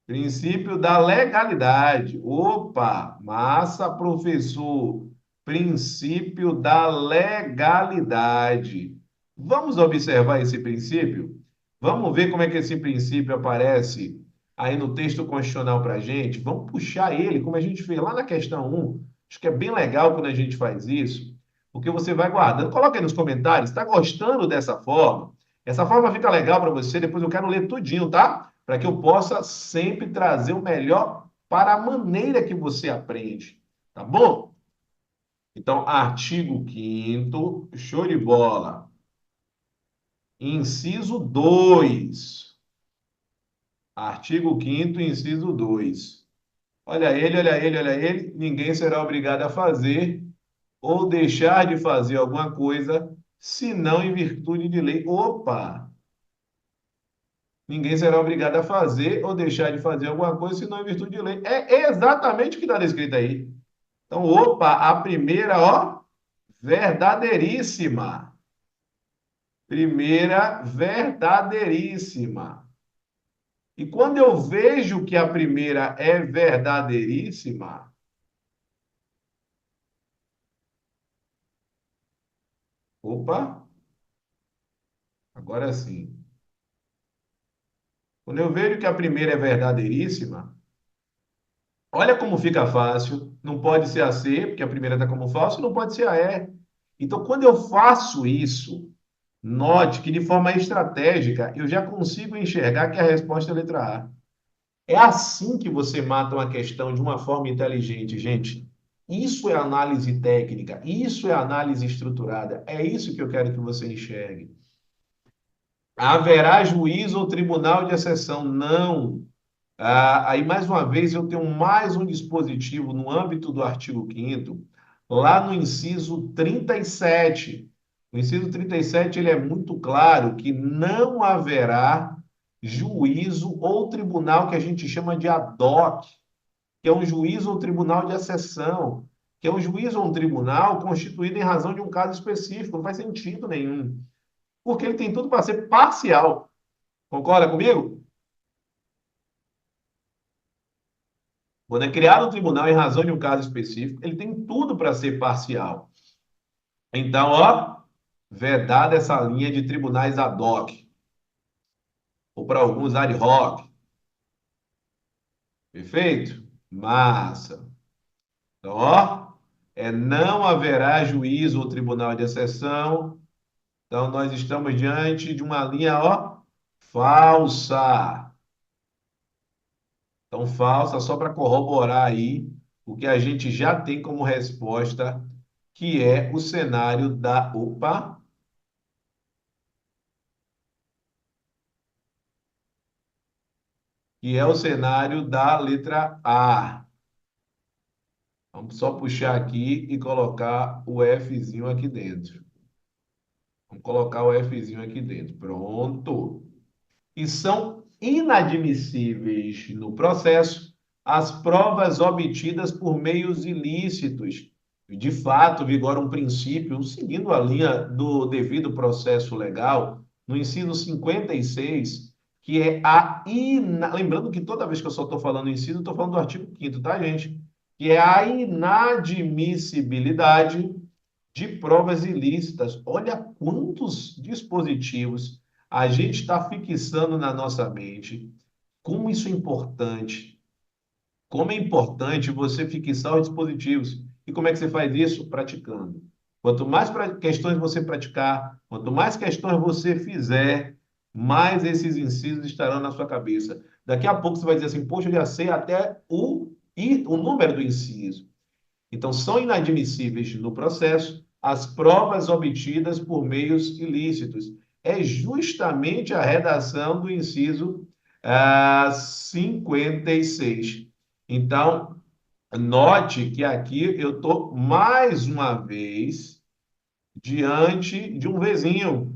Princípio da legalidade. Opa, massa, professor. Princípio da legalidade. Vamos observar esse princípio? Vamos ver como é que esse princípio aparece aí no texto constitucional para a gente? Vamos puxar ele, como a gente fez lá na questão um. Acho que é bem legal quando a gente faz isso, porque você vai guardando. Coloca aí nos comentários, está gostando dessa forma? Essa forma fica legal para você, depois eu quero ler tudinho, tá? Para que eu possa sempre trazer o melhor para a maneira que você aprende, tá bom? Então, artigo 5º, show de bola. Inciso 2. Artigo 5º, inciso 2. Olha ele, olha ele, olha ele. Ninguém será obrigado a fazer ou deixar de fazer alguma coisa, senão em virtude de lei. Opa! ninguém será obrigado a fazer ou deixar de fazer alguma coisa, senão em virtude de lei. É exatamente o que está descrito aí. Então, opa, a primeira, ó, verdadeiríssima. Primeira, verdadeíríssima. E quando eu vejo que a primeira é verdadeiríssima, opa, agora sim. Quando eu vejo que a primeira é verdadeiríssima, olha como fica fácil. Não pode ser a C, porque a primeira está como falso, não pode ser a E. Então, quando eu faço isso, note que de forma estratégica eu já consigo enxergar que a resposta é a letra A. É assim que você mata uma questão de uma forma inteligente, gente. Isso é análise técnica, isso é análise estruturada. É isso que eu quero que você enxergue. Haverá juiz ou tribunal de exceção? Não. Aí, mais uma vez, eu tenho mais um dispositivo no âmbito do artigo 5º, lá no inciso 37. O inciso 37 ele é muito claro que não haverá juízo ou tribunal que a gente chama de ad hoc, que é um juízo ou tribunal de exceção, que é um juízo ou um tribunal constituído em razão de um caso específico. Não faz sentido nenhum, porque ele tem tudo para ser parcial. Concorda comigo? Quando é criado um tribunal em razão de um caso específico, ele tem tudo para ser parcial. Então, ó, vedada essa linha de tribunais ad hoc, ou para alguns ad hoc. Perfeito? Massa. Então, ó, não haverá juízo ou tribunal de exceção. Então, nós estamos diante de uma linha, ó, falsa. Então, falsa, só para corroborar aí o que a gente já tem como resposta, que é o cenário da. Opa! Que é o cenário da letra A. Vamos só puxar aqui e colocar o Fzinho aqui dentro. Vamos colocar o Fzinho aqui dentro. Pronto. E são inadmissíveis no processo as provas obtidas por meios ilícitos. De fato, vigora um princípio, seguindo a linha do devido processo legal, no inciso 56, que é Lembrando que toda vez que eu só estou falando inciso, estou falando do artigo 5º, tá, gente? Que é a inadmissibilidade de provas ilícitas. Olha quantos dispositivos a gente está fixando na nossa mente. Como isso é importante. Como é importante você fixar os dispositivos. E como é que você faz isso? Praticando. Quanto mais questões você praticar, quanto mais questões você fizer, mais esses incisos estarão na sua cabeça. Daqui a pouco você vai dizer assim, poxa, eu já sei até o número do inciso. Então, são inadmissíveis no processo as provas obtidas por meios ilícitos. É justamente a redação do inciso 56. Então, note que aqui eu estou mais uma vez diante de um vizinho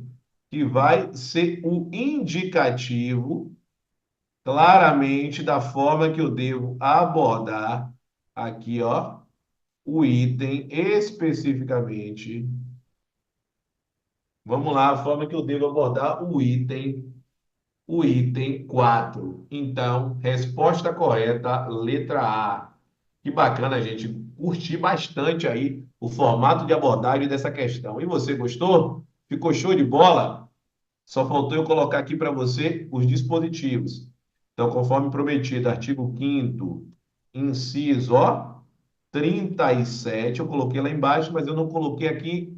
que vai ser o indicativo claramente da forma que eu devo abordar aqui, ó, o item especificamente. Vamos lá, a forma que eu devo abordar o item 4. Então, resposta correta, letra A. Que bacana, gente. Curti bastante aí o formato de abordagem dessa questão. E você gostou? Ficou show de bola? Só faltou eu colocar aqui para você os dispositivos. Então, conforme prometido, artigo 5º, inciso, ó, 37, eu coloquei lá embaixo, mas eu não coloquei aqui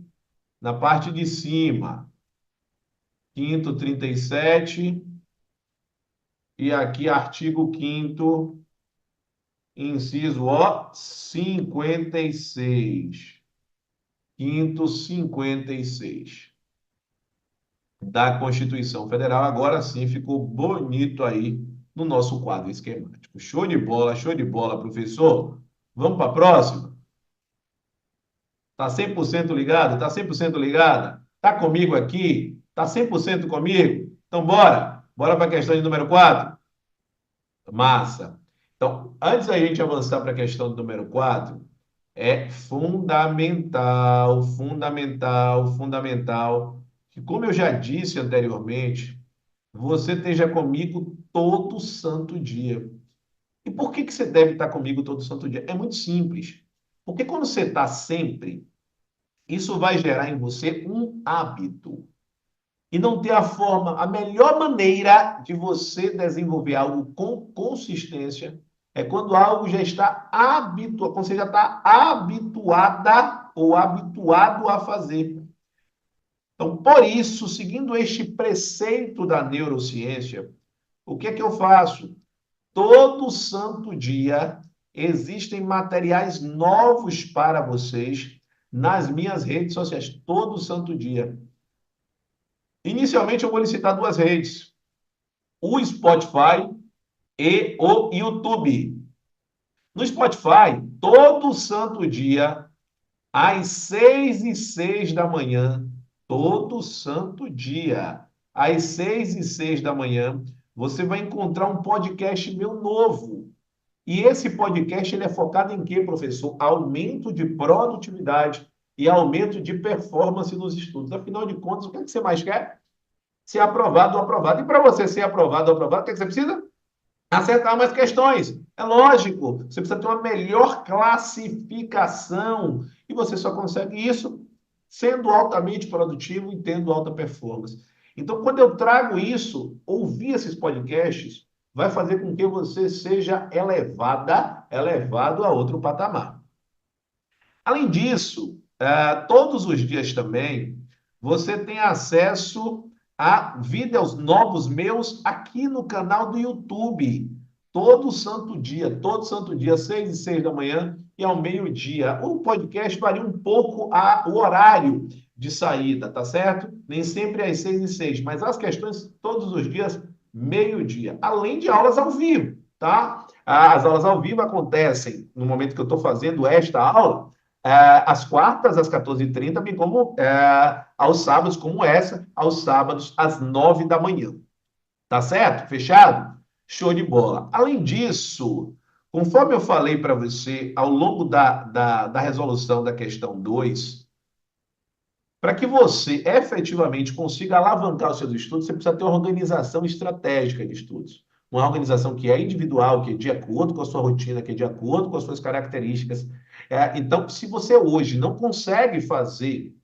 na parte de cima. 5º, 37, e aqui artigo 5º, inciso, ó, 56. 5º, 56 da Constituição Federal. Agora sim ficou bonito aí no nosso quadro esquemático. Show de bola, professor. Vamos para a próxima? Tá 100% ligado? Tá 100% ligada? Tá comigo aqui? Tá 100% comigo? Então bora! Bora para a questão de número 4. Massa. Então, antes da gente avançar para a questão do número 4, é fundamental, fundamental, fundamental, que, como eu já disse anteriormente, você esteja comigo todo santo dia. E por que que você deve estar comigo todo santo dia? É muito simples. Porque quando você está sempre, isso vai gerar em você um hábito. E não ter a forma, a melhor maneira de você desenvolver algo com consistência é quando algo já está habituado, quando você já está habituada ou habituado a fazer. Então, por isso, seguindo este preceito da neurociência, o que é que eu faço? Todo santo dia existem materiais novos para vocês nas minhas redes sociais. Todo santo dia. Inicialmente, eu vou lhe citar duas redes: o Spotify e o YouTube. No Spotify, todo santo dia, às 6h06 da manhã, todo santo dia, às 6h06 da manhã, você vai encontrar um podcast meu novo. E esse podcast ele é focado em quê, professor? Aumento de produtividade e aumento de performance nos estudos. Afinal de contas, o que é que você mais quer? Ser aprovado ou aprovado. E para você ser aprovado ou aprovado, o que é que você precisa? Acertar mais questões. É lógico. Você precisa ter uma melhor classificação. E você só consegue isso sendo altamente produtivo e tendo alta performance. Então, quando eu trago isso, ouvir esses podcasts, vai fazer com que você seja elevado a outro patamar. Além disso, todos os dias também, você tem acesso a vídeos novos meus aqui no canal do YouTube. Todo santo dia, 6h06 da manhã e ao meio-dia. O podcast varia um pouco o horário de saída, tá certo? Nem sempre às 6h06, mas as questões todos os dias, meio-dia. Além de aulas ao vivo, tá? As aulas ao vivo acontecem no momento que eu estou fazendo esta aula, às quartas, às 14h30, bem como aos sábados, como essa, aos sábados, às 9 da manhã. Tá certo? Fechado? Show de bola. Além disso, conforme eu falei para você ao longo da resolução da questão 2, para que você efetivamente consiga alavancar os seus estudos, você precisa ter uma organização estratégica de estudos. Uma organização que é individual, que é de acordo com a sua rotina, que é de acordo com as suas características. Então, se você hoje não consegue fazer,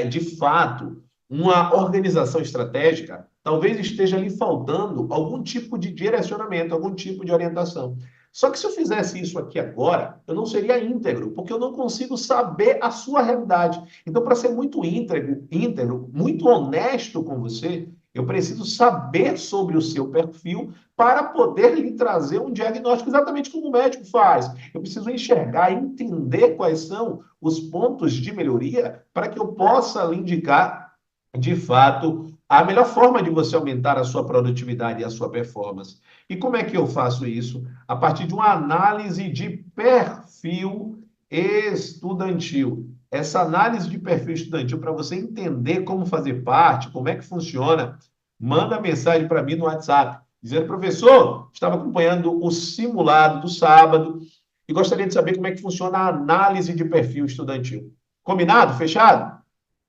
de fato, uma organização estratégica, talvez esteja lhe faltando algum tipo de direcionamento, algum tipo de orientação. Só que se eu fizesse isso aqui agora, eu não seria íntegro, porque eu não consigo saber a sua realidade. Então, para ser muito íntegro, muito honesto com você, eu preciso saber sobre o seu perfil para poder lhe trazer um diagnóstico exatamente como o médico faz. Eu preciso enxergar, entender quais são os pontos de melhoria para que eu possa lhe indicar, de fato, a melhor forma de você aumentar a sua produtividade e a sua performance. E como é que eu faço isso? A partir de uma análise de perfil estudantil. Essa análise de perfil estudantil, para você entender como fazer parte, como é que funciona, manda mensagem para mim no WhatsApp, dizendo: professor, estava acompanhando o simulado do sábado e gostaria de saber como é que funciona a análise de perfil estudantil. Combinado? Fechado?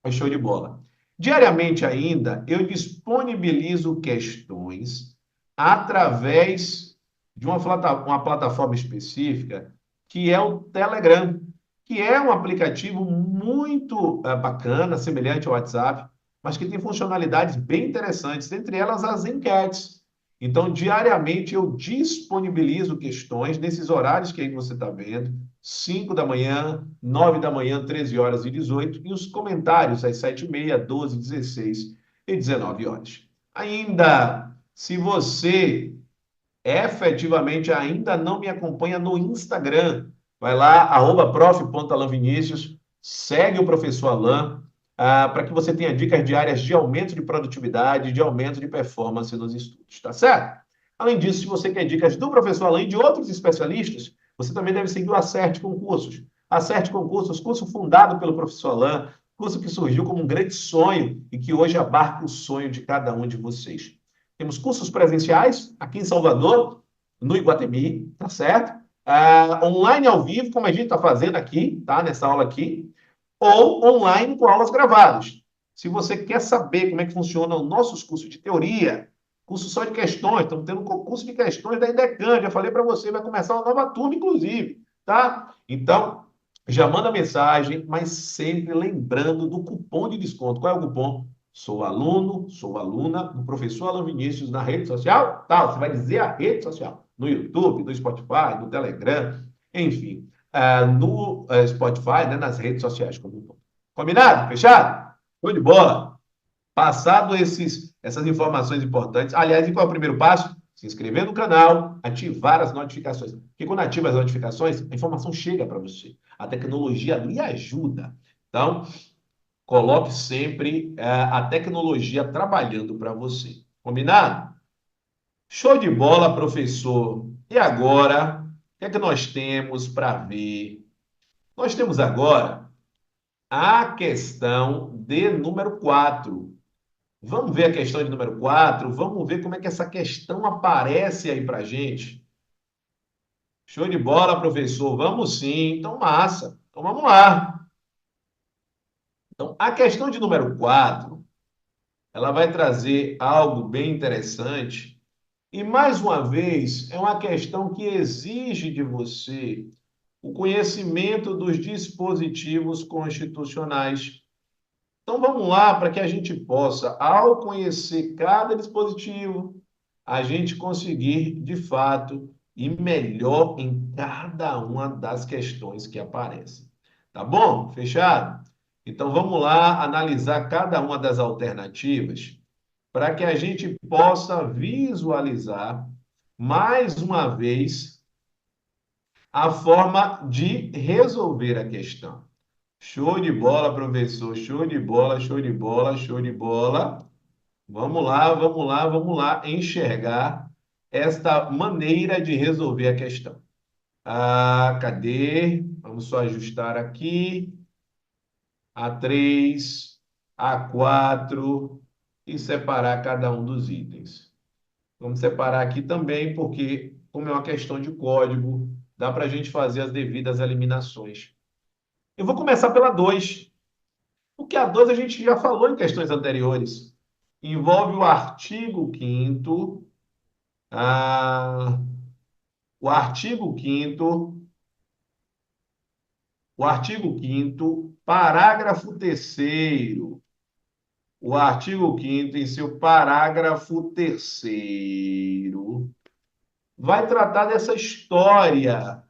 Show de bola. Diariamente ainda, eu disponibilizo questões através de uma plataforma específica, que é o Telegram, que é um aplicativo muito bacana, semelhante ao WhatsApp, mas que tem funcionalidades bem interessantes, entre elas as enquetes. Então, diariamente, eu disponibilizo questões nesses horários que aí você está vendo: 5 da manhã, 9 da manhã, 13 horas e 18, e os comentários às 7h30, 12, 16 e 19 horas. Ainda, se você efetivamente ainda não me acompanha no Instagram, vai lá, @prof.alanvinicius, segue o professor Alan, para que você tenha dicas diárias de aumento de produtividade, de aumento de performance nos estudos, tá certo? Além disso, se você quer dicas do professor Alan e de outros especialistas, você também deve seguir o Acerte Concursos. Acerte Concursos, curso fundado pelo professor Alan, curso que surgiu como um grande sonho e que hoje abarca o sonho de cada um de vocês. Temos cursos presenciais aqui em Salvador, no Iguatemi, tá certo? Online ao vivo, como a gente está fazendo aqui, tá? Nessa aula aqui, ou online com aulas gravadas. Se você quer saber como é que funcionam os nossos cursos de teoria, curso só de questões, estamos tendo um concurso de questões da IDECAN, já falei para você, vai começar uma nova turma, inclusive, tá? Então, já manda mensagem, mas sempre lembrando do cupom de desconto. Qual é o cupom? Sou aluno, sou aluna do professor Alan Vinícius na rede social? Tá, você vai dizer a rede social. No YouTube, no Spotify, no Telegram, enfim. No Spotify, né, nas redes sociais como um todo. Combinado? Fechado? Show de bola. Passado essas informações importantes, aliás, e qual é o primeiro passo? Se inscrever no canal, ativar as notificações. Porque quando ativa as notificações, a informação chega para você. A tecnologia lhe ajuda. Então, coloque sempre a tecnologia trabalhando para você. Combinado? Show de bola, professor. E agora, o que é que nós temos para ver? Nós temos agora a questão de número 4. Vamos ver a questão de número 4. Vamos ver como é que essa questão aparece aí para a gente. Show de bola, professor. Vamos sim. Então, massa. Então, vamos lá. Então, a questão de número 4, ela vai trazer algo bem interessante. E, mais uma vez, é uma questão que exige de você o conhecimento dos dispositivos constitucionais. Então vamos lá para que a gente possa, ao conhecer cada dispositivo, a gente conseguir, de fato, ir melhor em cada uma das questões que aparecem. Tá bom? Fechado? Então vamos lá analisar cada uma das alternativas para que a gente possa visualizar mais uma vez a forma de resolver a questão. Show de bola, professor. Show de bola, show de bola, show de bola. Vamos lá, vamos lá, vamos lá enxergar esta maneira de resolver a questão. Cadê? Vamos só ajustar aqui. A3, A4 e separar cada um dos itens. Vamos separar aqui também, porque, como é uma questão de código, dá para a gente fazer as devidas eliminações. Eu vou começar pela 2. Porque a 2 a gente já falou em questões anteriores. Envolve o artigo 5º, ah, o artigo 5º, o artigo 5º, parágrafo 3º. O artigo 5º, em seu parágrafo 3º, vai tratar dessa história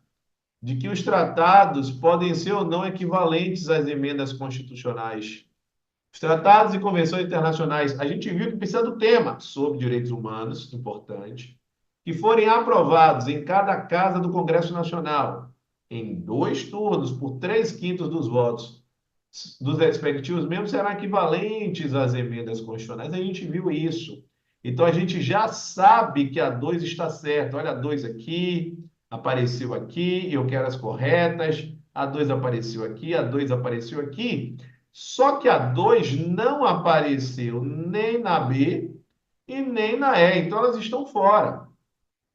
de que os tratados podem ser ou não equivalentes às emendas constitucionais. Os tratados e convenções internacionais, a gente viu que precisa do tema sobre direitos humanos, importante, que forem aprovados em cada casa do Congresso Nacional, em 2 turnos, por 3/5 dos votos dos respectivos membros, serão equivalentes às emendas constitucionais. A gente viu isso. Então, a gente já sabe que a 2 está certa. Olha, a 2 aqui, apareceu aqui, eu quero as corretas. A 2 apareceu aqui, a 2 apareceu aqui. Só que a 2 não apareceu nem na B e nem na E. Então, elas estão fora.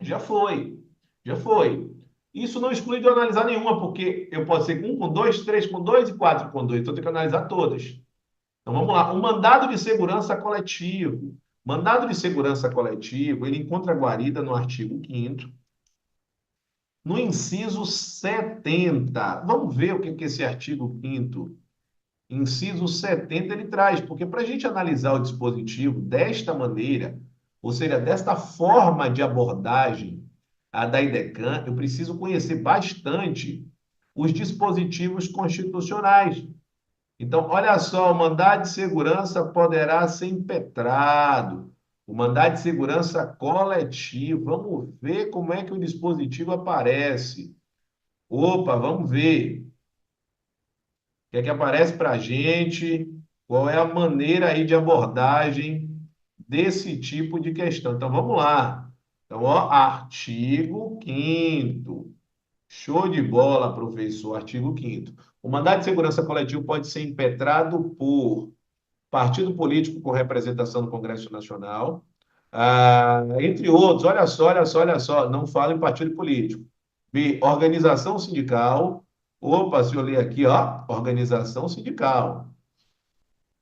Já foi. Já foi. Isso não exclui de eu analisar nenhuma, porque eu posso ser com 1 com 2, 3 com 2 e 4 com 2. Então, eu tenho que analisar todas. Então, vamos lá. O mandado de segurança coletivo. Mandado de segurança coletivo, ele encontra guarida no artigo 5º, no inciso 70. Vamos ver o que é esse artigo 5º. Inciso 70 ele traz, porque para a gente analisar o dispositivo desta maneira, ou seja, desta forma de abordagem da IDECAN, eu preciso conhecer bastante os dispositivos constitucionais. Então, olha só, o mandado de segurança poderá ser impetrado, o mandado de segurança coletivo. Vamos ver como é que o dispositivo aparece. Opa, vamos ver. O que é que aparece para a gente? Qual é a maneira aí de abordagem desse tipo de questão? Então, vamos lá. Então, ó, artigo 5º. Show de bola, professor. Artigo 5º. O mandado de segurança coletivo pode ser impetrado por partido político com representação no Congresso Nacional, Entre outros, olha só, olha só, olha só, não fala em partido político. B, organização sindical. Opa, se eu ler aqui, ó, organização sindical.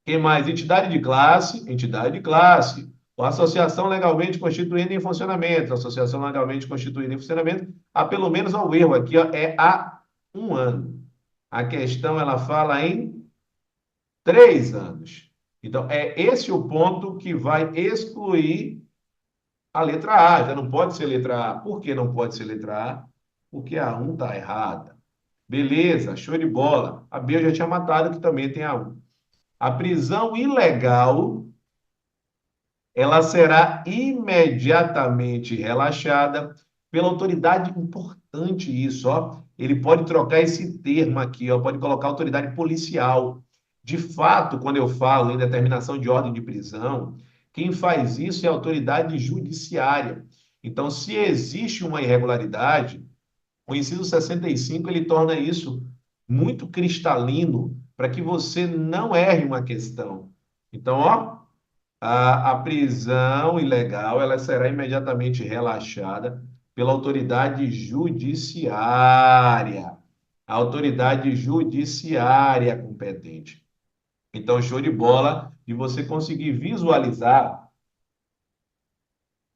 Quem mais? Entidade de classe, entidade de classe. Ou associação legalmente constituída em funcionamento, associação legalmente constituída em funcionamento, há pelo menos ao erro aqui, ó, é há 1 ano. A questão, ela fala em 3 anos. Então, é esse o ponto que vai excluir a letra A. Já não pode ser letra A. Por que não pode ser letra A? Porque a 1 está errada. Beleza, show de bola. A B eu já tinha matado, que também tem a 1. A prisão ilegal, ela será imediatamente relaxada pela autoridade. Importante isso, ó. Ele pode trocar esse termo aqui, ó, pode colocar autoridade policial. De fato, quando eu falo em determinação de ordem de prisão, quem faz isso é a autoridade judiciária. Então, se existe uma irregularidade, o inciso 65 ele torna isso muito cristalino para que você não erre uma questão. Então, ó, a prisão ilegal ela será imediatamente relaxada pela autoridade judiciária. A autoridade judiciária competente. Então, show de bola de você conseguir visualizar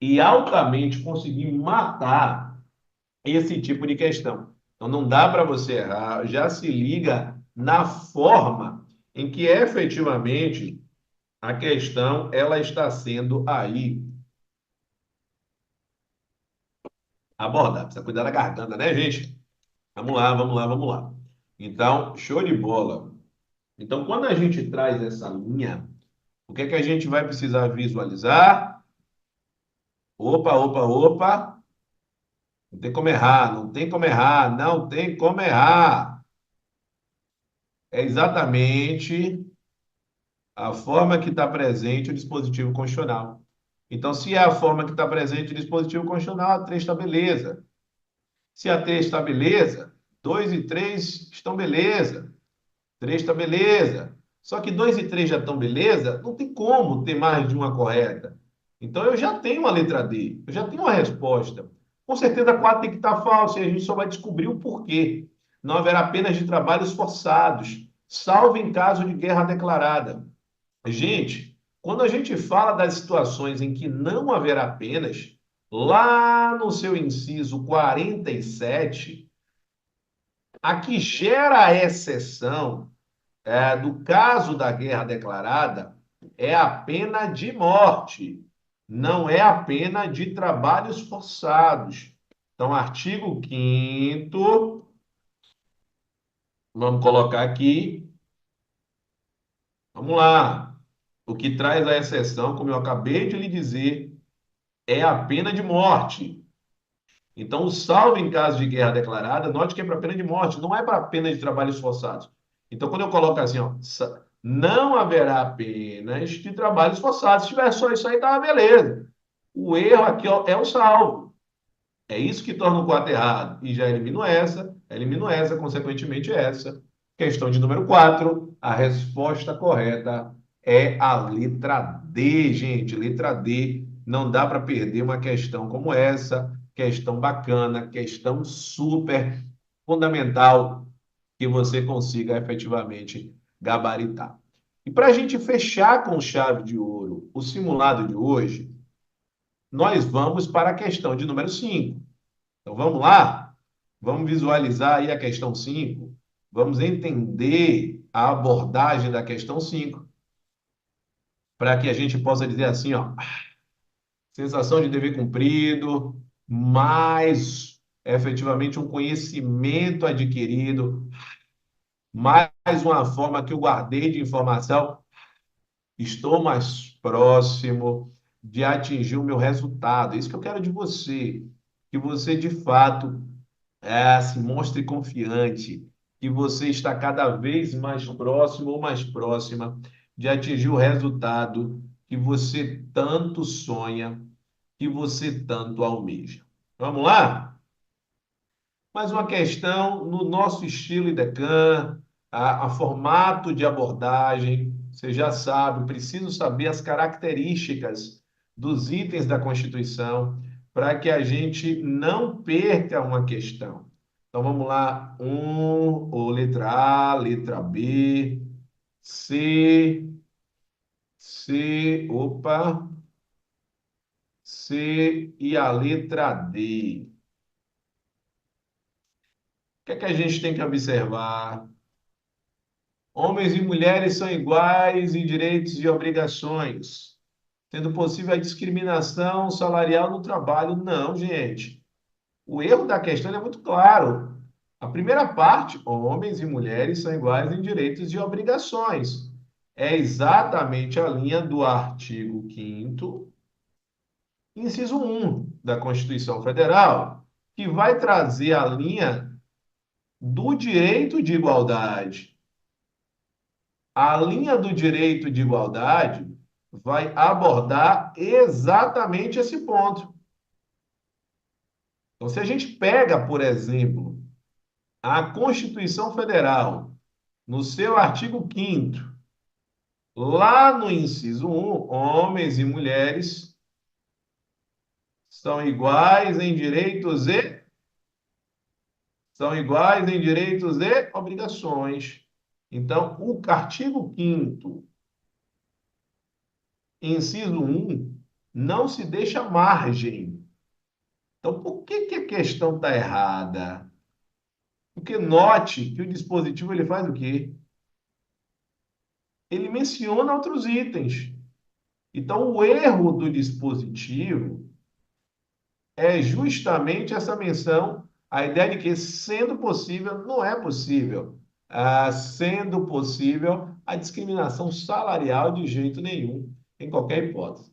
e altamente conseguir matar esse tipo de questão. Então, não dá para você errar, já se liga na forma em que efetivamente a questão ela está sendo aí abordada. Precisa cuidar da garganta, né, gente? Vamos lá, vamos lá, vamos lá. Então, show de bola. Então, quando a gente traz essa linha, o que é que a gente vai precisar visualizar? Opa, opa, opa. Não tem como errar, não tem como errar, não tem como errar. É exatamente a forma que está presente o dispositivo constitucional. Então, se é a forma que está presente o dispositivo constitucional, a 3 está beleza. Se a 3 está beleza, 2 e 3 estão beleza. 3 está beleza. Só que 2 e 3 já estão beleza, não tem como ter mais de uma correta. Então, eu já tenho a letra D, eu já tenho a resposta. Com certeza, a 4 tem que estar falsa e a gente só vai descobrir o porquê. Não haverá penas de trabalhos forçados, salvo em caso de guerra declarada. Gente, quando a gente fala das situações em que não haverá penas, lá no seu inciso 47, a que gera a exceção do caso da guerra declarada é a pena de morte, não é a pena de trabalhos forçados. Então, artigo 5º, vamos colocar aqui, vamos lá. O que traz a exceção, como eu acabei de lhe dizer, é a pena de morte. Então, o salvo em caso de guerra declarada, note que é para pena de morte, não é para pena de trabalhos forçados. Então, quando eu coloco assim, ó, não haverá penas de trabalhos forçados. Se tiver só isso aí, tá beleza. O erro aqui, ó, é o salvo. É isso que torna o 4 errado. E já elimino essa, consequentemente essa. Questão de número 4, a resposta correta é a letra D, gente. Letra D. Não dá para perder uma questão como essa. Questão bacana, questão super fundamental que você consiga efetivamente gabaritar. E para a gente fechar com chave de ouro o simulado de hoje, nós vamos para a questão de número 5. Então vamos lá? Vamos visualizar aí a questão 5. Vamos entender a abordagem da questão 5 para que a gente possa dizer assim, ó, sensação de dever cumprido, mais efetivamente um conhecimento adquirido, mais uma forma que eu guardei de informação, estou mais próximo de atingir o meu resultado. É isso que eu quero de você, que você de fato se mostre confiante, que você está cada vez mais próximo ou mais próxima de atingir o resultado que você tanto sonha, que você tanto almeja. Vamos lá? Mais uma questão no nosso estilo IDECAN, a formato de abordagem. Você já sabe, preciso saber as características dos itens da Constituição, para que a gente não perca uma questão. Então vamos lá, ou letra A, letra B, C, opa, C e a letra D. O que é que a gente tem que observar? Homens e mulheres são iguais em direitos e obrigações, sendo possível a discriminação salarial no trabalho. Não, gente. O erro da questão é muito claro. A primeira parte, homens e mulheres são iguais em direitos e obrigações. É exatamente a linha do artigo 5º, inciso 1 da Constituição Federal, que vai trazer a linha do direito de igualdade. A linha do direito de igualdade vai abordar exatamente esse ponto. Então, se a gente pega, por exemplo, a Constituição Federal, no seu artigo 5º, lá no inciso 1, homens e mulheres são iguais em direitos e obrigações. Então, o artigo 5º, inciso 1, não se deixa margem. Então, por que que a questão está errada? Porque note que o dispositivo ele faz o quê? Ele menciona outros itens. Então, o erro do dispositivo é justamente essa menção, a ideia de que, sendo possível, não é possível. Sendo possível, a discriminação salarial de jeito nenhum, em qualquer hipótese.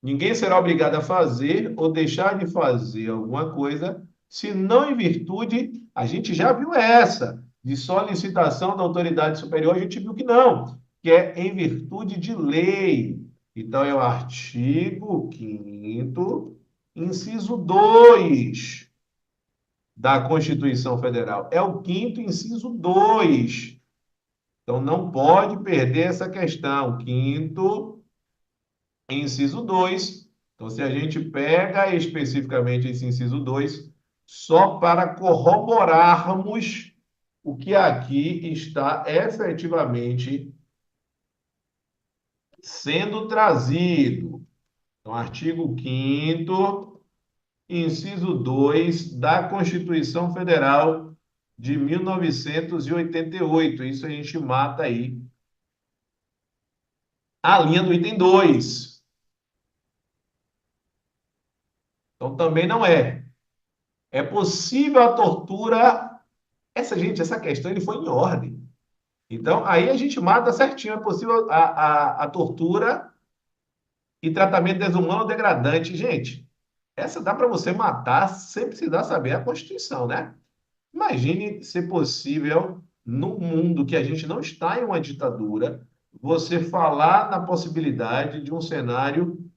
Ninguém será obrigado a fazer ou deixar de fazer alguma coisa, se não em virtude, a gente já viu essa, de solicitação da autoridade superior, a gente viu que não, que é em virtude de lei. Então, é o artigo 5º, inciso 2 da Constituição Federal. É o 5º, inciso 2. Então, não pode perder essa questão. 5º, inciso 2. Então, se a gente pega especificamente esse inciso 2, só para corroborarmos o que aqui está efetivamente sendo trazido. Então, artigo 5º, inciso 2 da Constituição Federal de 1988. Isso a gente mata aí a linha do item 2. Então, também não é. É possível a tortura. Essa questão ele foi em ordem. Então, aí a gente mata certinho. É possível a tortura e tratamento desumano ou degradante. Gente, essa dá para você matar sem precisar saber a Constituição, né? Imagine ser possível, num mundo que a gente não está em uma ditadura, você falar na possibilidade de um cenário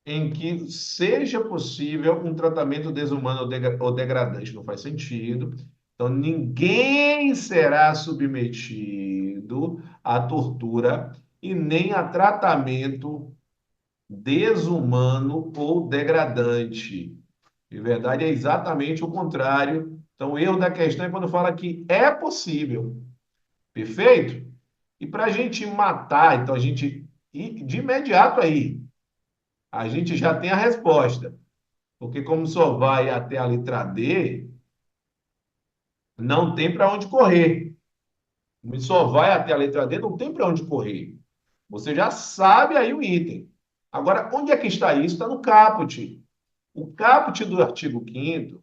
em que seja possível um tratamento desumano ou degradante. Não faz sentido. Então, ninguém será submetido à tortura e nem a tratamento desumano ou degradante. De verdade, é exatamente o contrário. Então, o erro da questão é quando fala que é possível. Perfeito? E para a gente matar, então a gente, de imediato aí, a gente já tem a resposta. Porque como só vai até a letra D, não tem para onde correr. Como só vai até a letra D, não tem para onde correr. Você já sabe aí o item. Agora, onde é que está isso? Está no caput. O caput do artigo 5º,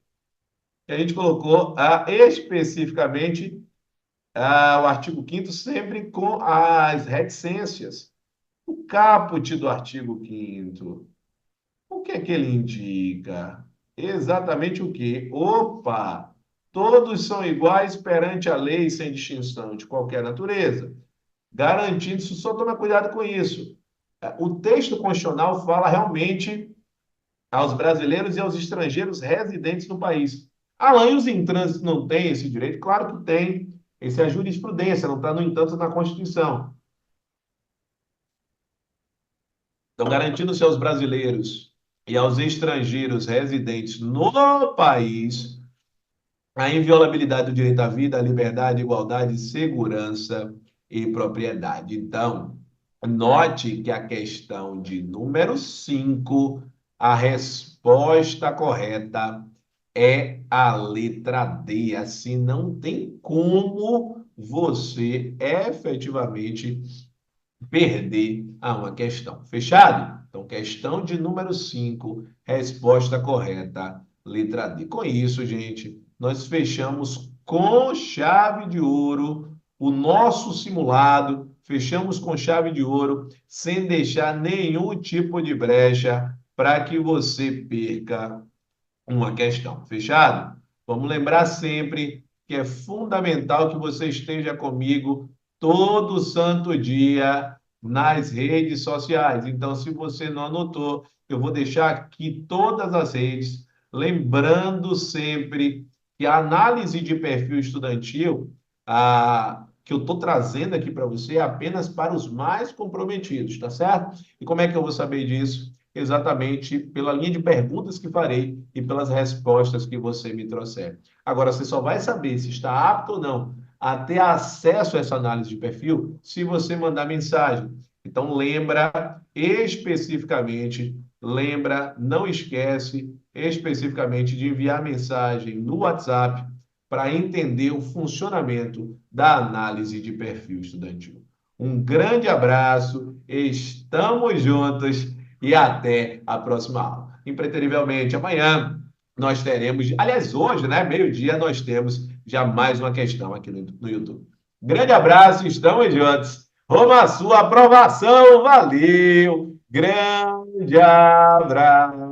que a gente colocou especificamente o artigo 5º sempre com as reticências. O caput do artigo 5º, o que é que ele indica? Exatamente o quê? Opa! Todos são iguais perante a lei, sem distinção de qualquer natureza. Garantindo isso, só toma cuidado com isso. O texto constitucional fala realmente aos brasileiros e aos estrangeiros residentes no país. Além os em trânsito não têm esse direito? Claro que tem. Essa é a jurisprudência, não está, no entanto, na Constituição. Então, garantindo-se aos brasileiros e aos estrangeiros residentes no país a inviolabilidade do direito à vida, à liberdade, igualdade, segurança e propriedade. Então, note que a questão de número 5, a resposta correta é a letra D. Assim, não tem como você efetivamente perder a uma questão. Fechado? Então, questão de número 5, resposta correta, letra D. Com isso, gente, nós fechamos com chave de ouro o nosso simulado, fechamos com chave de ouro, sem deixar nenhum tipo de brecha para que você perca uma questão. Fechado? Vamos lembrar sempre que é fundamental que você esteja comigo todo santo dia nas redes sociais. Então, se você não anotou, eu vou deixar aqui todas as redes, lembrando sempre que a análise de perfil estudantil, que eu estou trazendo aqui para você é apenas para os mais comprometidos, tá certo? E como é que eu vou saber disso? Exatamente pela linha de perguntas que farei e pelas respostas que você me trouxer. Agora, você só vai saber se está apto ou não a ter acesso a essa análise de perfil se você mandar mensagem. Então, não esquece especificamente de enviar mensagem no WhatsApp para entender o funcionamento da análise de perfil estudantil. Um grande abraço, estamos juntos e até a próxima aula. Impreterivelmente, amanhã nós teremos, aliás, hoje, né, meio-dia, nós temos já mais uma questão aqui no YouTube. Grande abraço, estamos juntos. Rumo à sua aprovação, valeu! Grande abraço!